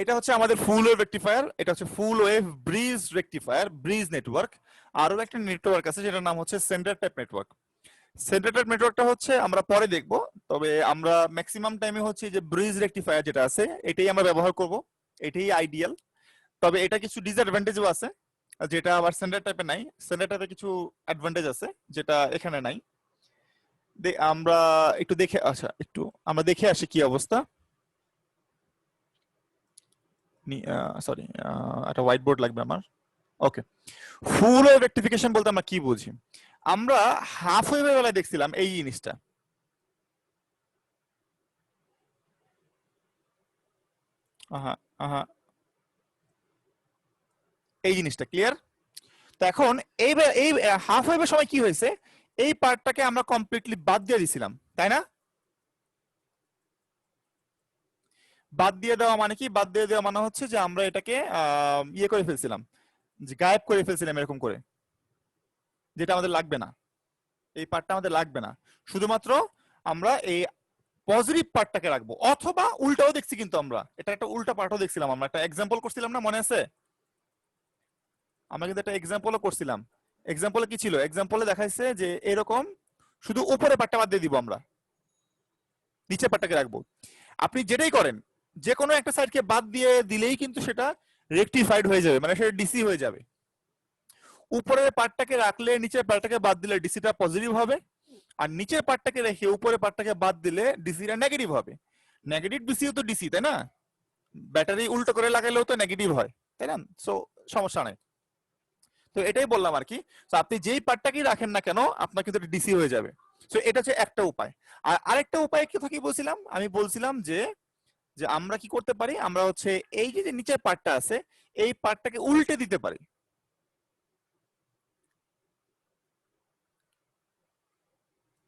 এটা হচ্ছে আমাদের ফুল ওয়েভ রেকটিফায়ার, এটা হচ্ছে full wave bridge rectifier, bridge network. আরো একটা নেটওয়ার্ক আছে যেটার নাম হচ্ছে centre type network. Centre type নেটওয়ার্কটা হচ্ছে আমরা পরে দেখব, তবে আমরা ম্যাক্সিমাম টাইমে হচ্ছে যে ব্রিজ রেকটিফায়ার যেটা আছে এটাই আমরা ব্যবহার করব, এটাই আইডিয়াল। তবে এটা কিছু ডিসঅ্যাডভান্টেজও আছে যেটা আবার সেন্টার টাইপে নাই। সেন্টার টাইপে কিছু অ্যাডভান্টেজ আছে যেটা এখানে নাই। আমরা একটু দেখে, আচ্ছা একটু আমরা দেখে আসি কি অবস্থা। সরি, একটা হোয়াইট বোর্ড লাগবে আমার। ওকে, ফুল ওয়েভ রেকটিফিকেশন বলতে আমরা কি বুঝি? আমরা হাফ ওয়েভের বেলায় দেখছিলাম এই জিনিসটা। আহা আহা, এই জিনিসটা ক্লিয়ার? তো এখন এই এই হাফ ওয়েভের সময় কি হয়েছে, এই পার্টটাকে আমরা কমপ্লিটলি বাদ দিয়ে দিছিলাম, তাই না? বাদ দিয়ে দেওয়া মানে কি? বাদ দিয়ে দেওয়া মানে হচ্ছে যে আমরা এটাকে ইয়ে করে ফেলছিলাম, যে গায়েব করে ফেলছিলাম এরকম করে, যেটা আমাদের লাগবে না, এই পার্টটা আমাদের লাগবে না। শুধুমাত্র আমরা এই পজিটিভ পার্টটাকে রাখবো, অথবা উল্টাও দেখছি, কিন্তু আমরা এটা একটা উল্টা পার্টও দেখছিলাম, আমরা একটা এক্সাম্পল করছিলাম না, মনে আছে? আমরা কিন্তু একটা এক্সাম্পলও করছিলাম। এক্সাম্পলে কি ছিল? এক্সাম্পলে দেখাইছে যে এরকম শুধু উপরে পার্টটা বাদ দিয়ে দিব, আমরা নিচের পার্টটাকে রাখবো। আপনি যেটাই করেন, যে কোনো একটা সাইডকে বাদ দিয়ে দিলেই কিন্তু সেটা রেকটিফাইড হয়ে যাবে, মানে সেটা ডিসি হয়ে যাবে। উপরের পার্টটাকে রাখলে নিচের পার্টটাকে বাদ দিলে ডিসিটা পজিটিভ হবে, আর নিচের পার্টটাকে রেখে উপরের পার্টটাকে বাদ দিলে ডিসিটা নেগেটিভ হবে। নেগেটিভ ডিসিও তো ডিসি, তাই না? ব্যাটারি উল্টো করে লাগাইলেও তো নেগেটিভ হয়, তাই না? সো সমস্যা নাই। তো এটাই বললাম আর কি। তো আপনি যেই পার্টটাকেই রাখেন না কেন আপনার কিন্তু ডিসি হয়ে যাবে। সো এটা হচ্ছে একটা উপায়। আর আরেকটা উপায় কি বলছিলাম? আমি বলছিলাম যে যে আমরা কি করতে পারি, আমরা হচ্ছে এই যে নিচের পার্টটা আছে এই পার্টটাকে উল্টে দিতে পারি।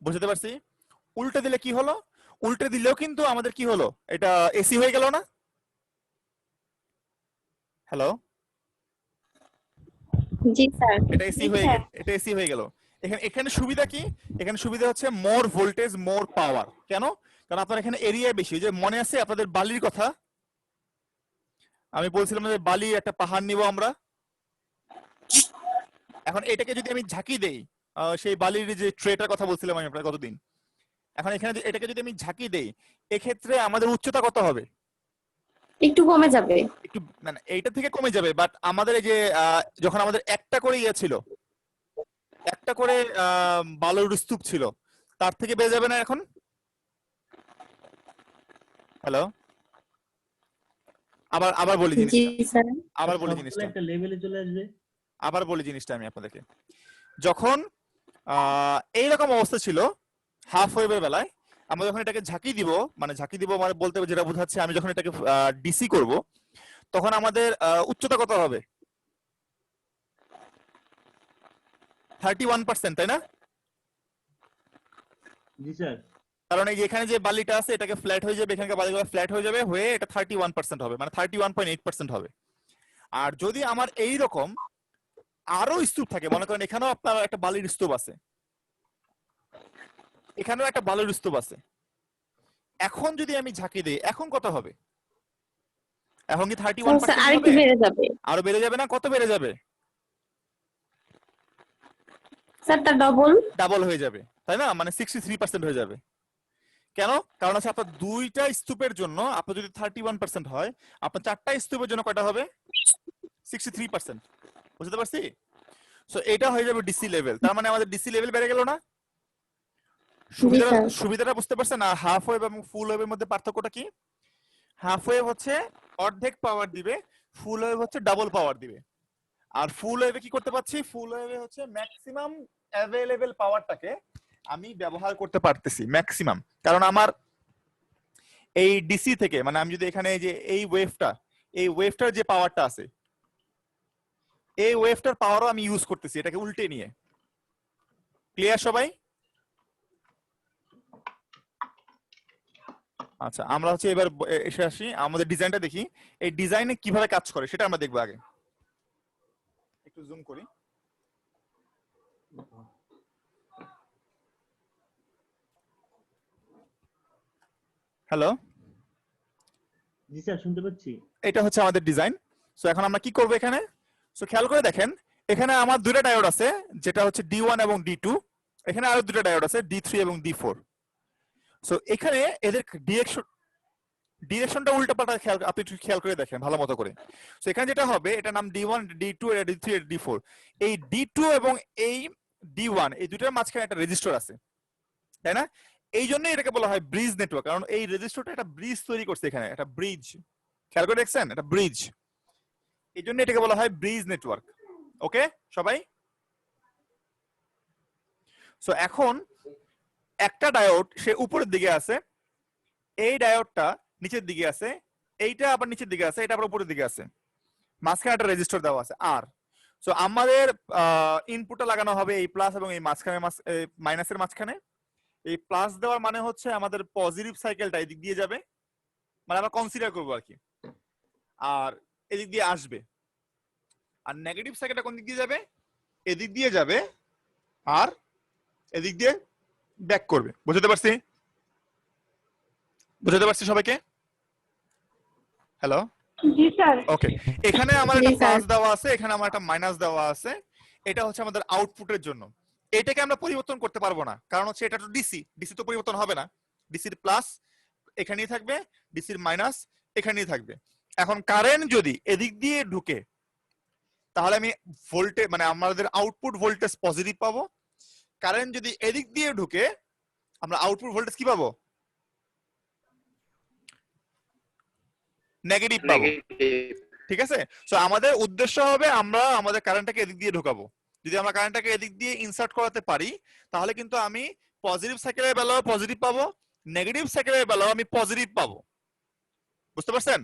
বুঝতে পারছি? উল্টে দিলে কি হলো? উল্টে দিলেও কিন্তু আমাদের কি হলো, এটা এসি হয়ে গেল না? হ্যালো, জি স্যার। এটা এসি হয়ে এটা এসি হয়ে গেল। এখানে এখানে সুবিধা কি? এখানে সুবিধা হচ্ছে মোর ভোল্টেজ মোর পাওয়ার। কেন? কারণ আপনার এখানে এরিয়া বেশি। যে মনে আছে আপনাদের বালির কথা, আমি বলছিলাম যে বালি একটা পাহাড় নিব আমরা। এখন এটাকে যদি আমি ঝাঁকি দেই, সেই বালির যে ট্রেটার কথা বলছিলাম আমি আপনার কতদিন, এখন এখানে এটাকে যদি আমি ঝাঁকি দেই, এক্ষেত্রে আমাদের উচ্চতা কত হবে? একটু কমে যাবে। একটু, মানে এইটা থেকে কমে যাবে, বাট আমাদের এই যে যখন আমাদের একটা করে ইয়ে ছিল, একটা করে বালুর স্তূপ ছিল, তার থেকে বেড়ে যাবে না এখন? হ্যালো, আবার আবার বলি জি জিনিসটা, স্যার। আবার বলি সবগুলো জিনিসটা, একটা লেভেলে চলে আসবে। আবার বলি জিনিসটা আমি আপনাদেরকে। যখন এইরকম অবস্থা ছিল হাফ ওয়েভের বেলায়, আমরা যখন এটাকে ঝাঁকি দিব, মানে ঝাঁকি দিব মানে বলতে যেটা বোঝাচ্ছে, আমি যখন এটাকে ডিসি করব, তখন আমাদের উচ্চতা কত হবে? 31%, তাই না? জি স্যার। কারণ এই যে এখানে যে বালিটা আছে এটাকে ফ্ল্যাট হয়ে যাবে, এখানকার বালিগুলো ফ্ল্যাট হয়ে যাবে, হয়ে এটা 31% হবে, মানে 31.8% হবে। আর যদি আমার এই রকম আরো স্তূপ থাকে, মনে করেন এখানেও আপনার একটা বালির স্তূপ আছে, এখানেও একটা বালির স্তূপ আছে, এখন যদি আমি ঝাঁকি দিই, এখন কত হবে? এখন কি স্যার 31% আরেকটু হবে? বেড়ে যাবে। আরো বেড়ে যাবে না? কত বেড়ে যাবে? স্যার তার ডবল। ডাবল হয়ে যাবে, তাই না? মানে 63% হয়ে যাবে। কেন? কারণ হচ্ছে আপনার দুইটা স্তূপের জন্য আপনার যদি 31% হয়, আপনার চারটা স্তূপের জন্য কয়টা হবে? 63%। বুঝতে পারছি? সো এটা হয়ে যাবে ডিসি লেভেল। তার মানে আমাদের ডিসি লেভেল বেড়ে গেল না? জি সুবিধাটা স্যার। সুবিধাটা বুঝতে পারছেন? আর হাফ ওয়েভ এবং ফুল ওয়েভের মধ্যে পার্থক্যটা কি? হাফ ওয়েভ হচ্ছে অর্ধেক পাওয়ার দিবে, ফুল ওয়েভ হচ্ছে ডাবল পাওয়ার দিবে। আর ফুল ওয়েভে কি করতে পারছি? ফুল ওয়েভে হচ্ছে ম্যাক্সিমাম অ্যাভেলেবেল পাওয়ারটাকে আমি ব্যবহার করতে পারতেছি, ম্যাক্সিমাম। কারণ আমার এই ডিসি থেকে, মানে আমি যদি এখানে যে এই ওয়েভটার যে পাওয়ারটা আছে, এই ওয়েভটার পাওয়ারও আমি ইউজ করতেছি এটাকে উল্টে নিয়ে। ক্লিয়ার সবাই? আচ্ছা, আমরা হচ্ছে এবার এসে আসি আমাদের ডিজাইনটা দেখি। এই ডিজাইনে কিভাবে কাজ করে সেটা আমরা দেখবো আগে। একটু জুম করি। হ্যালো, জি স্যার শুনতে পাচ্ছি। এটা হচ্ছে আমাদের ডিজাইন। সো এখন আমরা কি করব এখানে? সো খেয়াল করে দেখেন, এখানে আমার দুটো ডায়োড আছে, যেটা হচ্ছে D1 এবং D2। এখানে আরো দুটো ডায়োড আছে, D3 এবং D4। সো এখানে এদের ডিরেকশনটা উল্টাপাল্টা, আপনি একটু খেয়াল করে দেখেন ভালো মতো করে। সো এখানে যেটা হবে, এটা নাম D1, D2, এটা D3, এটা D4। এই D2 এবং এই D1 এই দুটোর মাঝখানে একটা রেজিস্টার আছে, তাই না? এই জন্য এটাকে বলা হয় ব্রিজ নেটওয়ার্ক, কারণ এই রেজিস্টারটা একটা ব্রিজ তৈরি করছে, এখানে একটা ব্রিজ। খেয়াল করে দেখছেন, এটা ব্রিজ, এই জন্য এটাকে বলা হয় ব্রিজ নেটওয়ার্ক। ওকে সবাই? সো এখন একটা ডায়োড সে উপরের দিকে আছে, এই ডায়োডটা নিচের দিকে আছে, এইটা আবার নিচের দিকে আছে, এটা আবার উপরের দিকে আছে, মাঝখানে একটা রেজিস্টার দেওয়া আছে আর। সো আমাদের ইনপুটটা লাগানো হবে এই প্লাস এবং এই মাঝখানে মাইনাসের মাঝখানে। এই প্লাস দেওয়ার মানে হচ্ছে আমাদের পজিটিভ সাইকেলটা এদিক দিয়ে যাবে, মানে আমরা কনসিডার করবো আর কি, আর এদিক দিয়ে আসবে। আর নেগেটিভ সাইকেলটা কোন দিক দিয়ে যাবে? এদিক দিয়ে যাবে আর এদিক দিয়ে ব্যাক করবে। বুঝতে পারছি? বুঝতে পারছি সবাইকে? হ্যালো? জি স্যার। ওকে, এখানে আমার জি, একটা স্যার। প্লাস দেওয়া আছে, এখানে আমার একটা মাইনাস দেওয়া আছে। এটা হচ্ছে আমাদের আউটপুটের জন্য। এটাকে আমরা পরিবর্তন করতে পারবো না, কারণ হচ্ছে এটা তো ডিসি, ডিসি তো পরিবর্তন হবে না। ডিসির প্লাস এখানেই থাকবে, ডিসির মাইনাস এখানেই থাকবে। এখন কারেন্ট যদি এদিক দিয়ে ঢুকে, তাহলে আমি ভোল্টেজ, মানে আমাদের আউটপুট ভোল্টেজ পজিটিভ পাবো। কারেন্ট যদি এদিক দিয়ে ঢুকে, আমরা আউটপুট ভোল্টেজ কি পাবো? নেগেটিভ পাবো। ঠিক আছে? সো আমাদের উদ্দেশ্য হবে আমরা আমাদের কারেন্টটাকে এদিক দিয়ে ঢোকাবো। যদি আমরা কারেন্টটাকে এদিক দিয়ে ইনসার্ট করাতে পারি, তাহলে কিন্তু আমি পজিটিভ সাইকেলের বেলাও পজিটিভ পাবো, নেগেটিভ সাইকেলের বেলাও আমি পজিটিভ পাবো। বুঝতে পারছেন?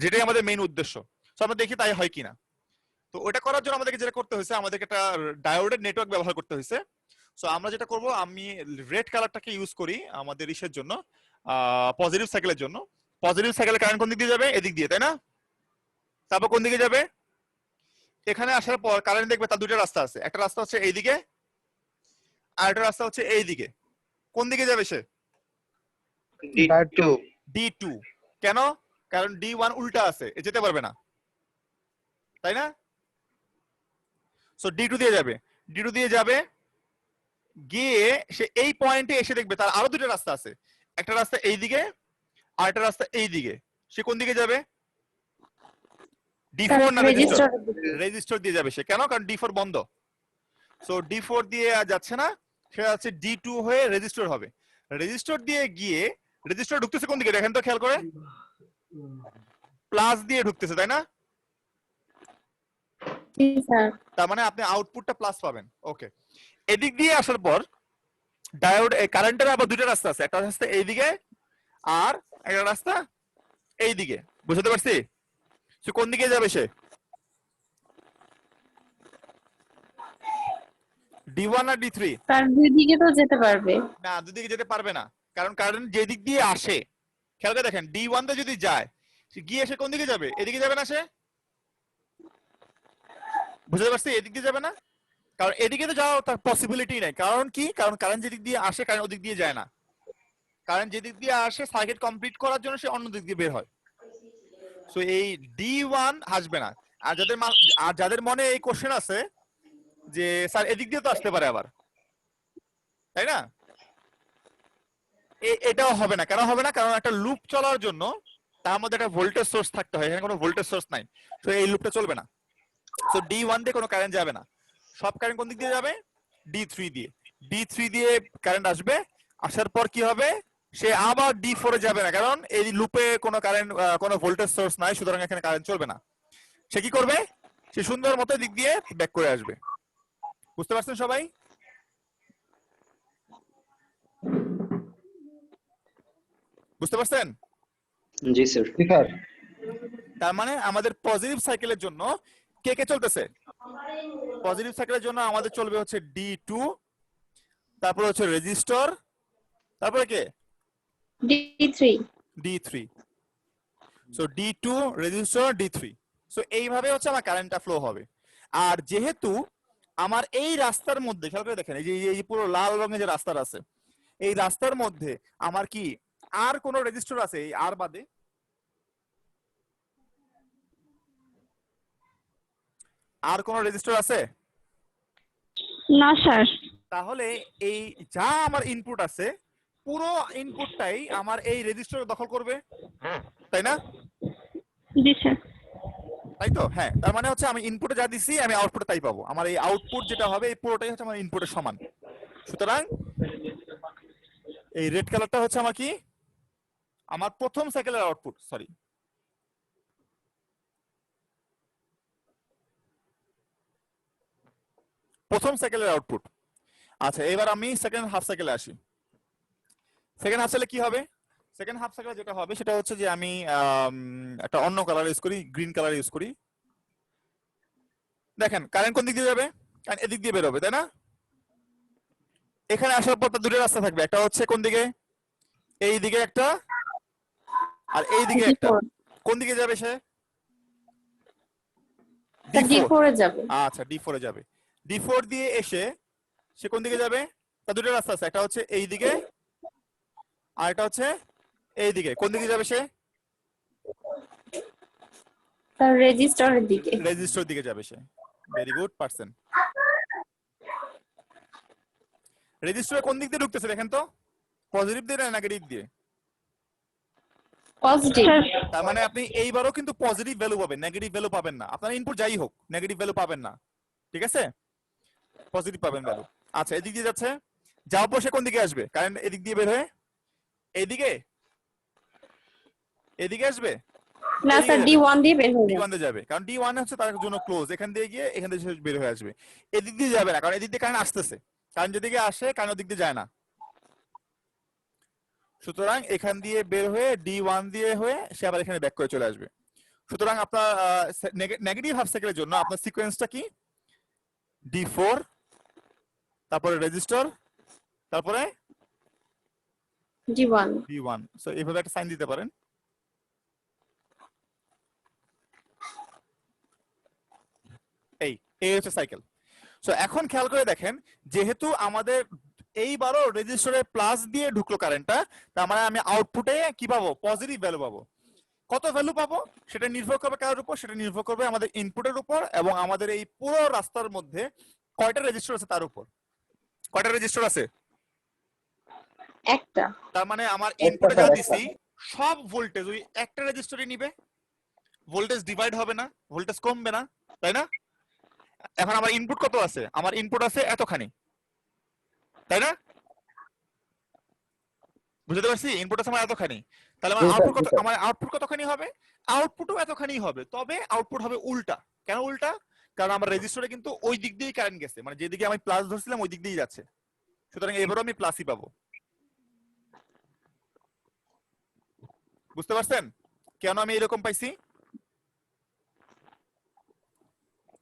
যেটাই আমাদের মেইন উদ্দেশ্য। সো আমরা দেখি তাই হয় কিনা। তো ওটা করার জন্য আমাদেরকে যেটা করতে হয়েছে, আমাদেরকে একটা ডায়োডের নেটওয়ার্ক ব্যবহার করতে হয়েছে। সো আমরা যেটা করব, আমি রেড কালারটাকে ইউজ করি আমাদের ইসের জন্য, পজিটিভ সাইকেলের জন্য। পজিটিভ সাইকেলের কারেন্ট কোন দিক দিয়ে যাবে? এদিক দিয়ে, তাই না? তারপর কোন দিকে যাবে? এখানে আসার পর কারেন্ট দেখবে তার দুটো রাস্তা আছে, একটা রাস্তা হচ্ছে এইদিকে আর একটা রাস্তা হচ্ছে এইদিকে। কোন দিকে যাবে সে? D2। কেন? কারণ D1 উল্টা আছে, এ যেতে পারবে না, তাই না? সো D2 দিয়ে যাবে, D2 দিয়ে যাবে, গিয়ে সে এই পয়েন্টে এসে দেখবে তার আরো দুটো রাস্তা আছে, একটা রাস্তা এইদিকে আর একটা রাস্তা এইদিকে। সে কোন দিকে যাবে? D4 না রেজিস্টার? রেজিস্টার দিয়ে যাবে সে। কেন? কারণ D4 বন্ধ। সো D4 দিয়ে যাচ্ছে না, সে যাচ্ছে D2 হয়ে রেজিস্টার হবে। রেজিস্টার দিয়ে গিয়ে, রেজিস্টার ঢুকতেছে কোন দিকে দেখেন তো খেয়াল করে? প্লাস দিয়ে ঢুকতেছে, তাই না? জি স্যার। তার মানে আপনি আউটপুটটা প্লাস পাবেন। ওকে, এদিক দিয়ে আসার পর ডায়োড, কারেন্টের আবার দুটো রাস্তা আছে, একটা রাস্তা এইদিকে আর একটা রাস্তা এইদিকে। বুঝতে পারছি? সে কোন দিকে যাবে সে? D1 আর D3? স্যার দুই দিকে তো যেতে পারবে। না, দুদিকে যেতে পারবে না, কারণ কারেন্ট যে দিক দিয়ে আসে, খেয়াল করে দেখেন, D1 তে যদি যায়, সে গিয়ে সে কোন দিকে যাবে? এদিকে যাবে না সে? বুঝতে পারছি? এদিক দিয়ে যাবে না, কারণ এদিকে তো যাওয়ার তার পসিবিলিটি নাই। কারণ কি? কারণ কারেন্ট যেদিক দিয়ে আসে, কারেন্ট ওদিক দিয়ে যায় না। কারেন্ট যেদিক দিয়ে আসে সার্কিট কমপ্লিট করার জন্য সে অন্য দিক দিয়ে বের হয়। সো এই D1 আসবে না। আর যাদের মনে এই কোশ্চেন আছে যে স্যার এদিক দিয়ে তো আসতে পারে আবার, তাই না? এটাও হবে না। কেন হবে না? কারণ একটা লুপ চলার জন্য তার মধ্যে একটা ভোল্টেজ সোর্স থাকতে হয়, এখানে কোনো ভোল্টেজ সোর্স নাই। তো এই লুপটা চলবে না। সো D1 দিয়ে কোনো কারেন্ট যাবে না। সব কারেন্ট কোন দিক দিয়ে যাবে? D3 দিয়ে। D3 দিয়ে কারেন্ট আসবে, আসার পর কি হবে? সে আবার D4 এ যাবে না, কারণ এই লুপে কোনো কারেন্ট, কোনো ভোল্টেজ সোর্স নাই, সুতরাং এখানে কারেন্ট চলবে না। সে কি করবে? সে সুন্দর মতো দিক দিয়ে ব্যাক করে আসবে। বুঝতে পারছেন সবাই? বুঝতে পারছেন? জি স্যার। তার মানে আমাদের পজিটিভ সাইকেলের জন্য কে কে চলতেছে? পজিটিভ সাইকেলের জন্য আমাদের চলবে হচ্ছে D2, তারপর হচ্ছে রেজিস্টর, তারপরে কে? D3। D3। So D2 resistor D3। So এইভাবে হচ্ছে আমার কারেন্টটা ফ্লো হবে। আর যেহেতু আমার এই রাস্তার মধ্যে, খেয়াল করে দেখেন, এই যে পুরো লাল রঙের যে রাস্তাটা আছে, এই রাস্তার মধ্যে আমার কি আর কোন রেজিস্টর আছে? এই আর বাদে আর কোন রেজিস্টার আছে? না স্যার। তাহলে এই যা আমার ইনপুট আছে পুরো ইনপুটটাই আমার এই রেজিস্টার দখল করবে, তাই না? জি স্যার। তাই তো? হ্যাঁ, তার মানে হচ্ছে আমি ইনপুটে যা দিছি আমি আউটপুটে তাই পাবো। আমার এই আউটপুট যেটা হবে এই পুরোটাই হচ্ছে আমার ইনপুটের সমান। সুতরাং এই রেড কালারটা হচ্ছে আমার কি, আমার প্রথম সাইকেলের আউটপুট, সরি প্রথম সাইকেলের আউটপুট। আচ্ছা, এবার আমি সেকেন্ড হাফ সাইকেলে আসি। সেকেন্ড হাফ সাইকেলে কি হবে? সেকেন্ড হাফ সাইকেলে যেটা হবে সেটা হচ্ছে যে আমি একটা অন্য কালার ইউজ করি, গ্রিন কালার ইউজ করি। দেখেন কারেন্ট কোন দিক দিয়ে যাবে? কারেন্ট এদিক দিয়ে বের হবে, তাই না? এখানে আসার পর তার দুটো রাস্তা থাকবে, একটা হচ্ছে কোন দিকে, এই দিকে একটা, আর এই দিকে একটা। D4 কোন দিকে যাবে সে? Sir D4। D4 এ যাবে। আচ্ছা, D4 এ যাবে। D4 দিয়ে এসে সে কোন দিকে যাবে? তার দুটো রাস্তা আছে, একটা হচ্ছে এই দিকে আর একটা হচ্ছে এই দিকে। কোন দিকে যাবে সে? স্যার রেজিস্টারের দিকে। রেজিস্টার দিকে যাবে সে। Very good person. রেজিস্টারে কোন দিক দিয়ে ঢুকতেছে দেখেন তো, পজিটিভ দিয়ে না নেগেটিভ দিয়ে? পজিটিভ। তার মানে আপনি এইবারও কিন্তু পজিটিভ ভ্যালু পাবেন, নেগেটিভ ভ্যালু পাবেন না। আপনার ইনপুট যাই হোক নেগেটিভ ভ্যালু পাবেন না, ঠিক আছে? পজিটিভ পাবেন ভ্যালু। আচ্ছা, এদিক দিয়ে যাচ্ছে, যাওয়ার পর সে কোন দিকে আসবে? কারেন্ট এদিক দিয়ে বের হয়ে এইদিকে, এদিকে আসবে? না স্যার D1 দিয়ে বের হয়ে যাবে। D1 দিয়ে যাবে, কারণ D1 হচ্ছে তার জন্য ক্লোজ। এখান দিয়ে গিয়ে এখান থেকে সে বের হয়ে আসবে। এদিক দিয়ে যাবে না, কারণ এদিক দিয়ে কারেন্ট আসতেছে। কারেন্ট যেদিকে আসে কারেন্ট ওদিক দিয়ে যায় না। সুতরাং এখান দিয়ে বের হয়ে D1 দিয়ে হয়ে সে আবার এখানে ব্যাক করে চলে আসবে। সুতরাং আপনার নেগেটিভ হাফ সাইকেলের জন্য আপনার সিকোয়েন্সটা কি? D4, তারপরে রেজিস্টার, তারপরে D1। সো এইভাবে একটা সাইন দিতে পারেন। এই এই হচ্ছে সাইকেল। সো এখন খেয়াল করে দেখেন, যেহেতু আমাদের এইবারও রেজিস্টারে প্লাস দিয়ে ঢুকলো কারেন্টটা, তার মানে আমি আউটপুটে কি পাবো? পজিটিভ ভ্যালু পাবো। কত ভ্যালু পাবো সেটা নির্ভর করবে কার উপর? সেটা নির্ভর করবে আমাদের ইনপুটের উপর এবং আমাদের এই পুরো রাস্তার মধ্যে কয়টা রেজিস্টার আছে তার উপর। কয়টা রেজিস্টার আছে? একটা। তার মানে আমার ইনপুটে যা দিছি সব ভোল্টেজ ওই একটা রেজিস্টারে নিবে, ভোল্টেজ ডিভাইড হবে না, ভোল্টেজ কমবে না, তাই না? এখন আমার ইনপুট কত আছে? আমার ইনপুট আছে এতখানি, তাই না? বুঝতে পারছি? ইনপুট আছে আমার এতখানি, তাহলে আমার আউটপুট কত? আমার আউটপুট কতখানি হবে? আউটপুটও এতখানি হবে, তবে আউটপুট হবে উল্টা। কেন উল্টা? কারণ আমার রেজিস্টারে কিন্তু ওই দিক দিয়েই কারেন্ট গেছে, মানে যেদিকে আমি প্লাস ধরছিলাম ওই দিক দিয়েই যাচ্ছে। সুতরাং এবারও আমি প্লাসই পাবো। বুঝতে পারছেন কেন আমি এরকম পাইছি?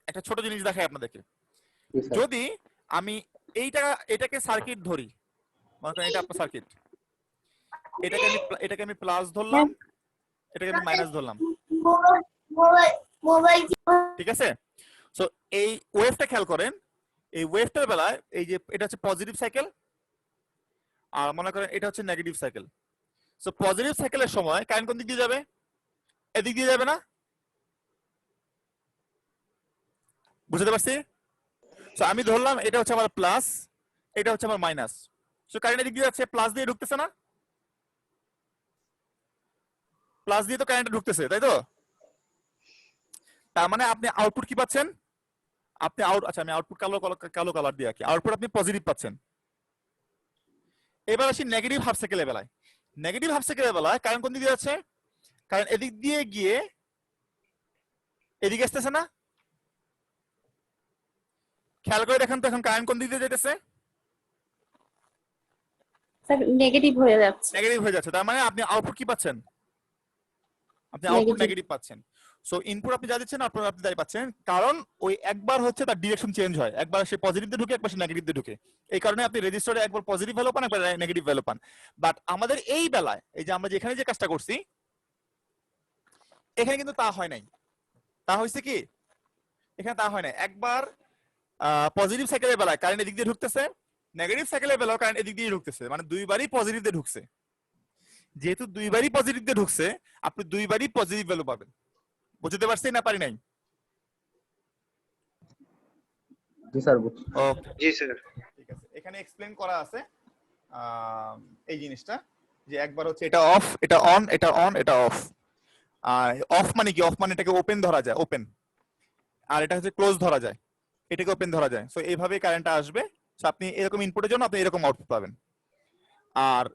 একটা ছোট জিনিস দেখাই আপনাদেরকে। যদি আমি এটাকে সার্কিট ধরি, মনে করেন এটা আপনার সার্কিট, এটাকে আমি প্লাস ধরলাম, এটাকে আমি মাইনাস ধরলাম, ঠিক আছে? সো এই ওয়েভটা খেয়াল করেন, এই ওয়েভটার বেলায় এই যে এটা হচ্ছে পজিটিভ সাইকেল আর মনে করেন এটা হচ্ছে নেগেটিভ সাইকেল। সো পজিটিভ সাইকেলের সময় কারেন্ট কোন দিক দিয়ে যাবে? এদিক দিয়ে যাবে না? বুঝতে পারছি? সো আমি ধরলাম এটা হচ্ছে আমার প্লাস, এটা হচ্ছে আমার মাইনাস। সো কারেন্ট এদিক দিয়ে যাচ্ছে, প্লাস দিয়ে ঢুকতেছে না? প্লাস দিয়ে তো কারেন্ট ঢুকতেছে, তাই তো? তার মানে আপনি আউটপুট কি পাচ্ছেন? আপনি আচ্ছা আমি আউটপুট কালো কালার দিয়ে আঁকি। আউটপুট আপনি পজিটিভ পাচ্ছেন। এবার আসি নেগেটিভ হাফ সাইকেলের বেলায়। নেগেটিভ হাফ সাইকেলের বেলায় কারেন্ট কোন দিকে যাচ্ছে? কারেন্ট এদিক দিয়ে গিয়ে এদিকে আসতেছে না? খেয়াল করে দেখেন তো এখন কারেন্ট কোন দিক দিয়ে যেতেছে? স্যার নেগেটিভ হয়ে যাচ্ছে। নেগেটিভ হয়ে যাচ্ছে। তার মানে আপনি আউটপুট কি পাচ্ছেন? আপনি আউটপুট নেগেটিভ পাচ্ছেন। সো ইনপুট আপনি যা দিচ্ছেন আপনি তাই পাচ্ছেন, কারণ ওই একবার হচ্ছে তার ডিরেকশন চেঞ্জ হয়, একবার সে পজিটিভ দিয়ে ঢুকে একবার সে নেগেটিভ দিয়ে ঢুকে। এই কারণে আপনি রেজিস্টারে একবার পজিটিভ ভ্যালু পান একবার নেগেটিভ ভ্যালু পান। বাট আমাদের এই বেলায় এই যে আমরা যেখানে যে কাজটা করছি এখানে কিন্তু তা হয় নাই। তা হয়েছে কি? এখানে তা হয় নাই। একবার পজিটিভ সাইকেলের বেলায় কারেন্ট এদিক দিয়ে ঢুকতেছে, নেগেটিভ সাইকেলের বেলায় কারেন্ট এদিক দিয়ে ঢুকতেছে, মানে দুইবারই পজিটিভ দিয়ে ঢুকছে। যেহেতু দুইবারই পজিটিভ দিয়ে ঢুকছে আপনি দুইবারই পজিটিভ ভ্যালু পাবেন। বুঝতে পারছি না পারি নাই? জি স্যার বুঝছি। ওকে, জি স্যার। ঠিক আছে। এখানে এক্সপ্লেন করা আছে এই জিনিসটা, যে একবার হচ্ছে এটা অফ, এটা অন, এটা অন, এটা অফ। আর অফ মানে কি? অফ মানে এটাকে ওপেন ধরা যায়, ওপেন। আর এটা হচ্ছে ক্লোজ ধরা যায়, এটাকে ওপেন ধরা যায়। সো এইভাবে কারেন্টটা আসবে। সো আপনি এরকম ইনপুটের জন্য আপনি এরকম আউটপুট পাবেন। আর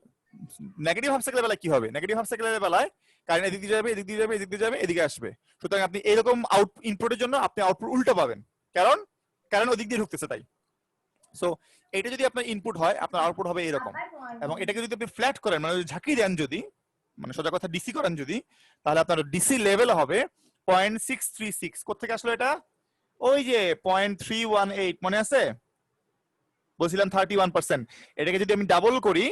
নেগেটিভ হাফ সাইকেলের বেলায় কি হবে? নেগেটিভ হাফ সাইকেলের বেলায় কারেন্ট এদিক দিয়ে যাবে, এদিক দিয়ে যাবে, এদিক দিয়ে যাবে, এদিকে আসবে। সুতরাং আপনি এরকম ইনপুটের জন্য আপনি আউটপুট উল্টো পাবেন, কারণ কারেন্ট ওদিক দিয়ে ঢুকতেছে তাই। সো এটা যদি আপনার ইনপুট হয়, আপনার আউটপুট হবে এরকম। এবং এটাকে যদি আপনি ফ্ল্যাট করেন, মানে যদি ঝাঁকি দেন, যদি মানে সোজা কথা ডিসি করেন যদি, তাহলে আপনার ডিসি লেভেল হবে 0.636। কোথেকে আসলো এটা? ওই যে 0.318, মনে আছে? বলছিলাম 31%। এটাকে যদি আমি ডাবল করি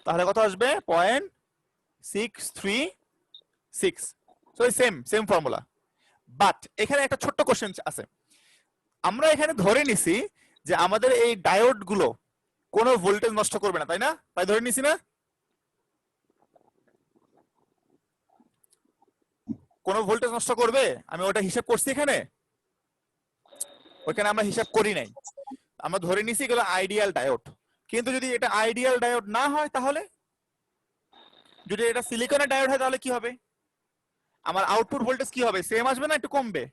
তাহলে কত আসবে? 0.636। So same same formula. But এখানে একটা ছোট্ট কোশ্চেন আছে। আমরা এখানে ধরে নিছি যে আমাদের এই ডায়োড গুলো কোনো ভোল্টেজ নষ্ট করবে না, তাই না? তাই ধরে নিছি না? কোনো ভোল্টেজ নষ্ট করবে? আমি ওটা হিসাব করছি এখানে? ওইখানে আমরা হিসাব করি নাই, আমরা ধরে নিছি এগুলো আইডিয়াল ডায়োড। কিন্তু যদি এটা আইডিয়াল ডায়োড না হয়, তাহলে যদি এটা সিলিকনের ডায়োড হয় তাহলে কি হবে? আমার আউটপুট ভোল্টেজ কি হবে? সেম আসবে না একটু কমবে?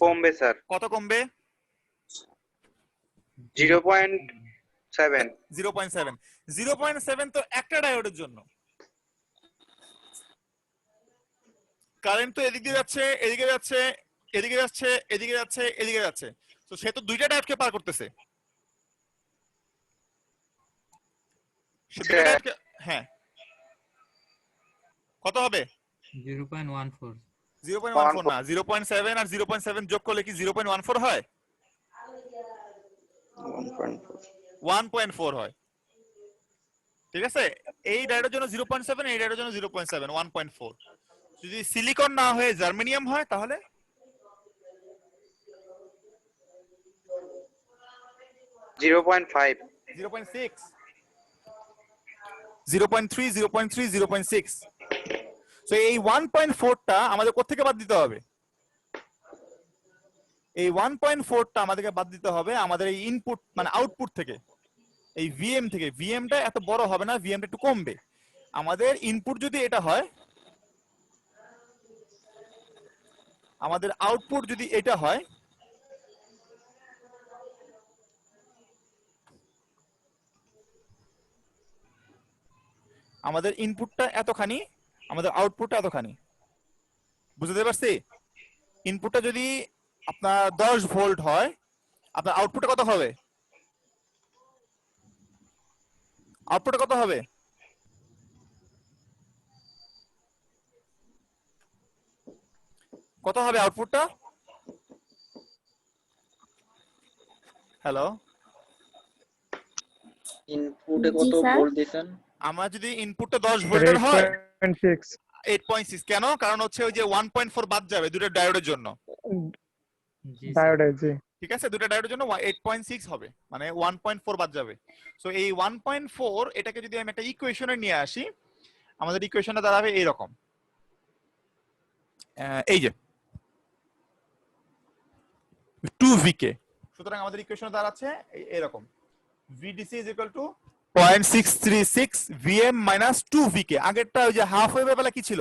কমবে স্যার। কত কমবে? 0.7। 0.7। 0.7 তো একটা ডায়োডের জন্য। কারেন্ট তো এদিক দিয়ে যাচ্ছে, এদিকে যাচ্ছে, এদিকে যাচ্ছে, এদিকে যাচ্ছে, এদিকে যাচ্ছে। তো সে তো দুইটা ডায়োডকে পার করতেছে। সে দুইটা ডায়োডকে, হ্যাঁ, কত হবে? 0.14 0.14 না, 0.7 আর 0.7 যোগ করলে কি 0.14 হয়? 1.4 হয়। ঠিক আছে, এই ডায়োডের জন্য 0.7, এই ডায়োডের জন্য 0.7, 1.4। যদি সিলিকন না হয়ে জার্মেনিয়াম হয় তাহলে 0.5। 0.6, 0.3, 0.3, 0.6। সো এই 1.4টা আমাদের কোত্থেকে বাদ দিতে হবে? এই 1.4টা আমাদেরকে বাদ দিতে হবে আমাদের এই ইনপুট মানে আউটপুট থেকে, এই ভিএম থেকে। ভিএমটা এত বড় হবে না, ভিএমটা একটু কমবে। আমাদের ইনপুট যদি এটা হয়, আমাদের আউটপুট যদি এটা হয়, আমাদের ইনপুটটা এতখানি, আমাদের আউটপুটটা এতখানি। বুঝতে পারছি? ইনপুটটা যদি আপনার 10 ভোল্ট হয়, আপনার আউটপুটটা কত হবে? আউটপুটটা কত হবে? কত হবে আউটপুটটা? হ্যালো, ইনপুটে জি কত স্যার। ভোল্ট দিবেন? আমার যদি ইনপুটটা 10 ভোল্টের হয়, 8.6 8.6 কেন? কারণ হচ্ছে ওই যে 1.4 বাদ যাবে দুটো ডায়োডের জন্য। জি স্যার ডায়োড জি। ঠিক আছে, দুটো ডায়োডের জন্য 8.6 হবে, মানে 1.4 বাদ যাবে। সো এই 1.4 এটাকে যদি আমি একটা ইকুয়েশনে নিয়ে আসি, আমাদের ইকুয়েশনটা দাঁড়াবে এইরকম। এই যে 2vk। সুতরাং আমাদের ইকুয়েশন দাঁড়াচ্ছে এরকম, VDC is equal to 0.636 VM minus 2vk। আগেরটা ওই যে হাফ ওয়েভের বেলা কি ছিল?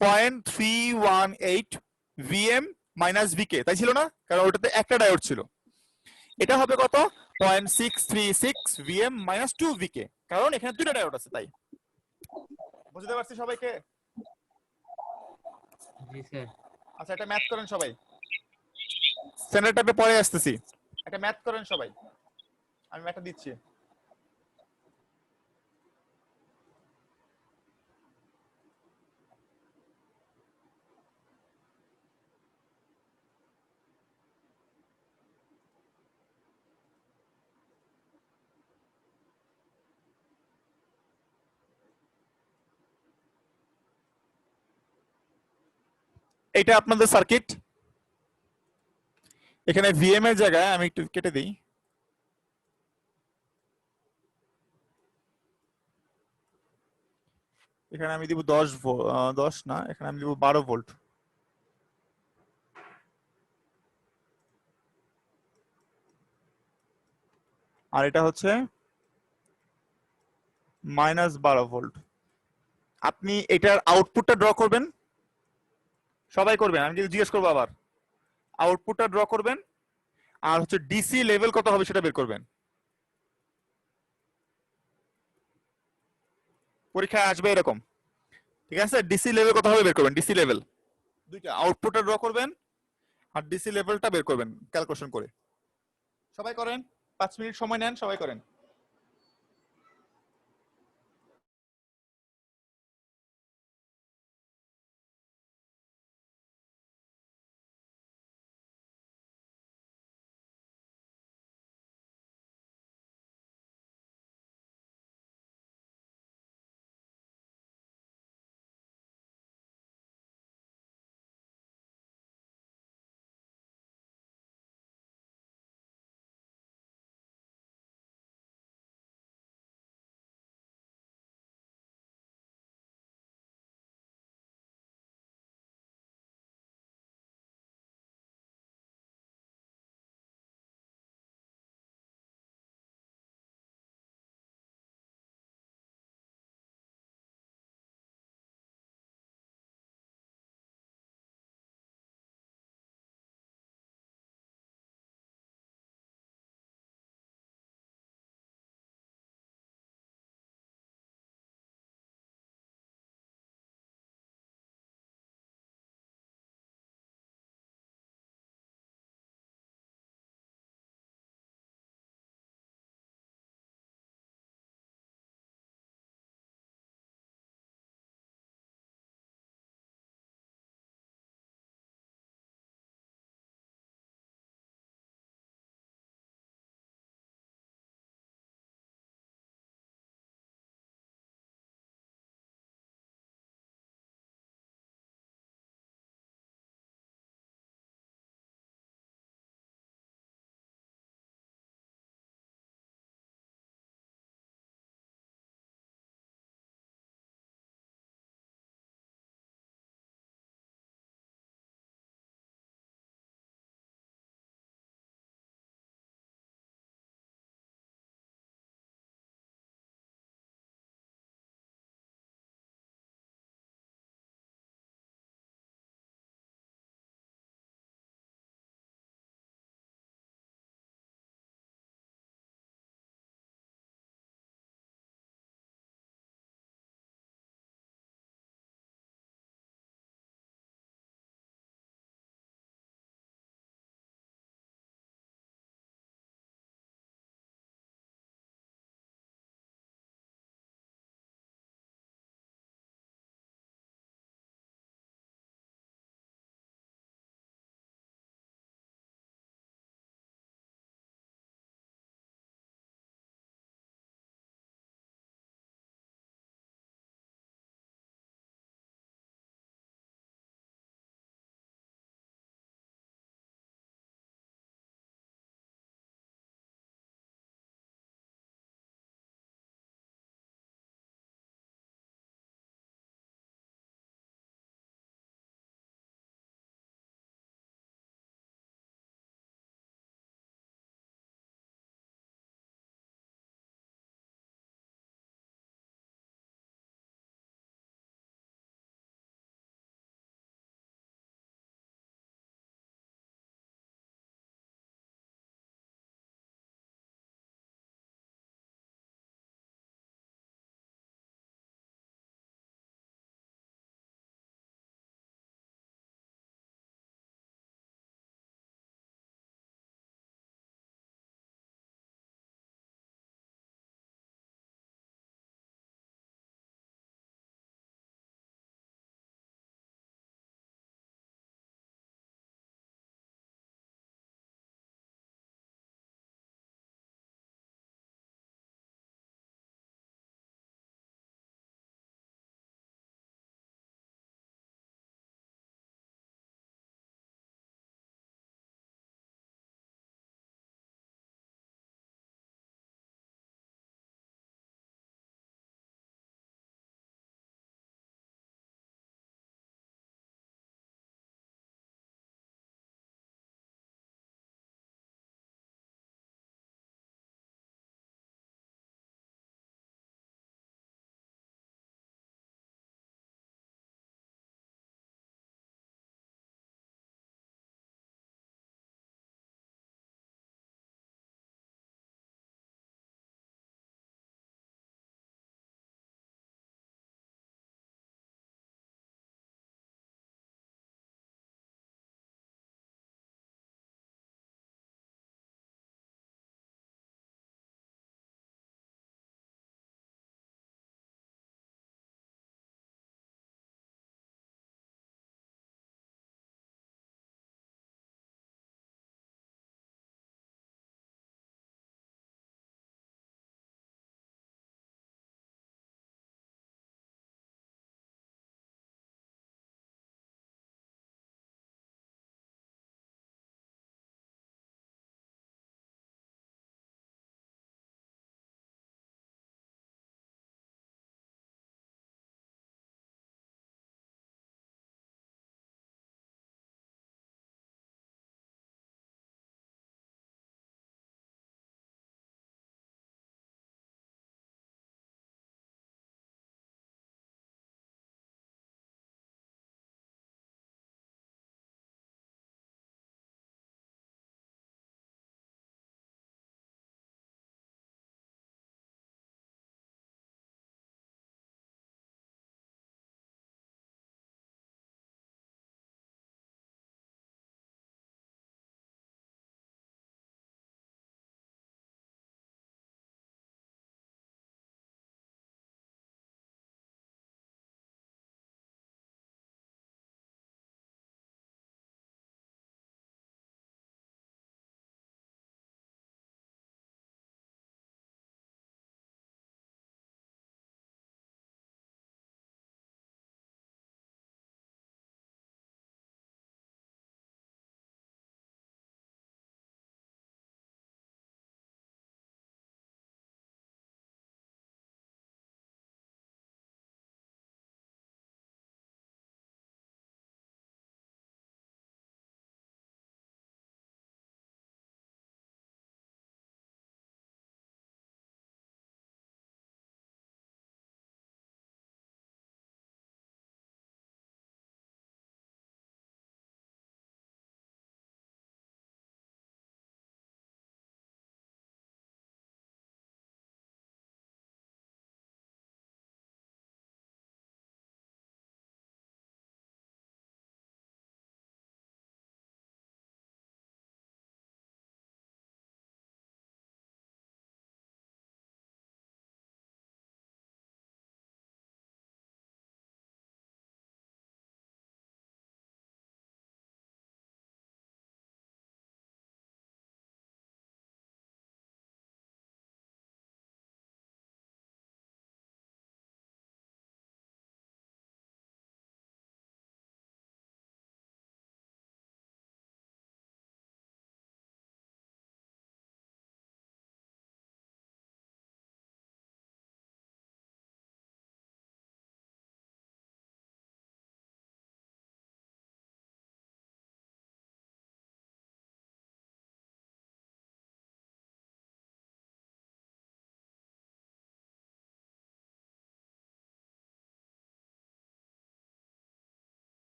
0.318 VM minus vk, তাই ছিল না? কারণ ওটাতে একটা ডায়োড ছিল। এটা হবে কত? 0.636 VM minus 2vk, কারণ এখানে দুটো ডায়োড আছে তাই। বুঝতে পারছি সবাইকে? জি স্যার আচ্ছা, এটা ম্যাথ করেন সবাই। স্ট্যান্ডার্ড টাইপে পরে আসতেছি, একটা ম্যাথ করেন সবাই, আমি ম্যাথটা দিচ্ছি। এটা আপনাদের সার্কিট। এখানে ভিএম এর জায়গায় আমি একটু কেটে দিই। এখানে আমি দিব 10 না, এখানে আমি দিব 12 ভোল্ট। আর এটা হচ্ছে -12 ভোল্ট। আপনি এটার আউটপুটটা ড্র করবেন, সবাই করবেন, আমি যদি জিজ্ঞেস করবো আবার। আউটপুটটা ড্র করবেন আর হচ্ছে ডিসি লেভেল কত হবে সেটা বের করবেন। পরীক্ষায় আসবে এরকম, ঠিক আছে? ডিসি লেভেল কত হবে বের করবেন, ডিসি লেভেল দুইটা, আউটপুটটা ড্র করবেন আর ডিসি লেভেলটা বের করবেন ক্যালকুলেশন করে। সবাই করেন, 5 মিনিট সময় নেন, সবাই করেন।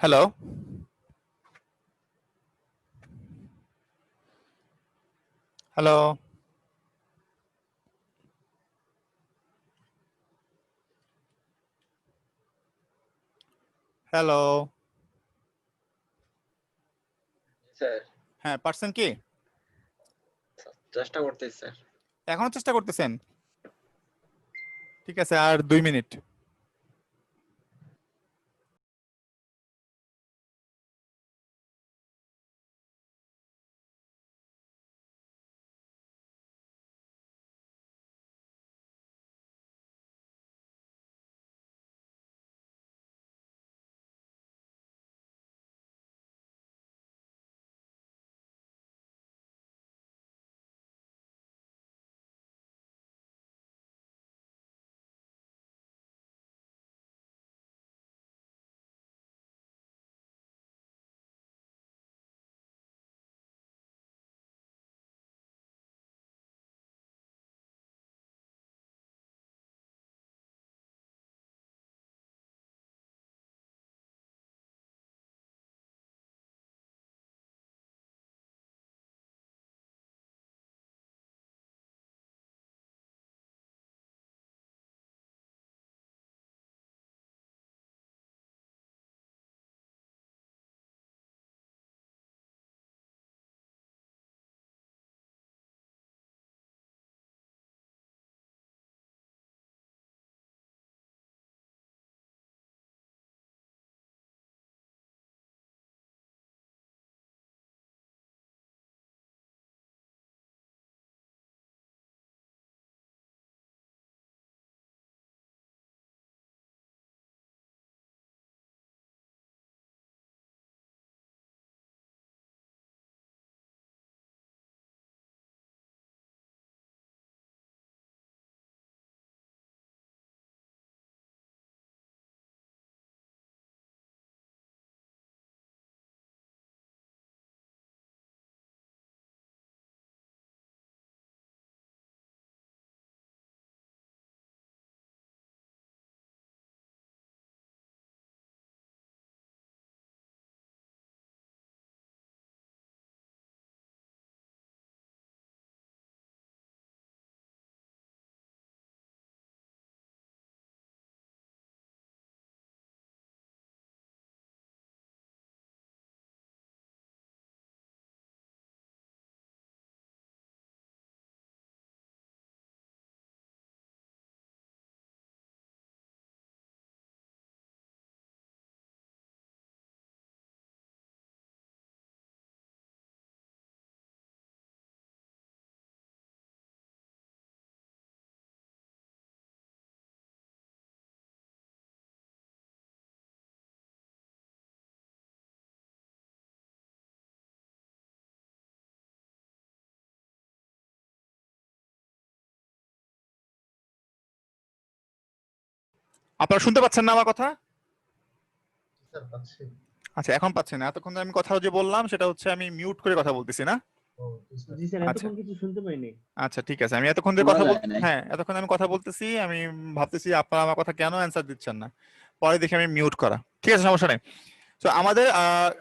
Hello, hello, hello. স্যার হ্যাঁ, পারছেন কি? চেষ্টা করতেছি স্যার। এখনো চেষ্টা করতেছেন? ঠিক আছে, আর 2 মিনিট। আপনারা শুনতে পাচ্ছেন না আমার কথা? স্যার পাচ্ছি। আচ্ছা, এখন পাচ্ছেন না। এতক্ষণ ধরে আমি কথা যে বললাম সেটা হচ্ছে আমি মিউট করে কথা বলতেছি না? জি স্যার, আচ্ছা এতক্ষণ কিছু শুনতে পাইনি। আচ্ছা, ঠিক আছে। আমি এতক্ষণ ধরে শোনা কথা যায় নাই। হ্যাঁ, এতক্ষণ আমি কথা বলতেছি, আমি ভাবতেছি আপনারা আমার কথা কেন অ্যান্সার দিচ্ছেন না। পরে দেখি আমি মিউট করা। ঠিক আছে, সমস্যা নেই। তো আমাদের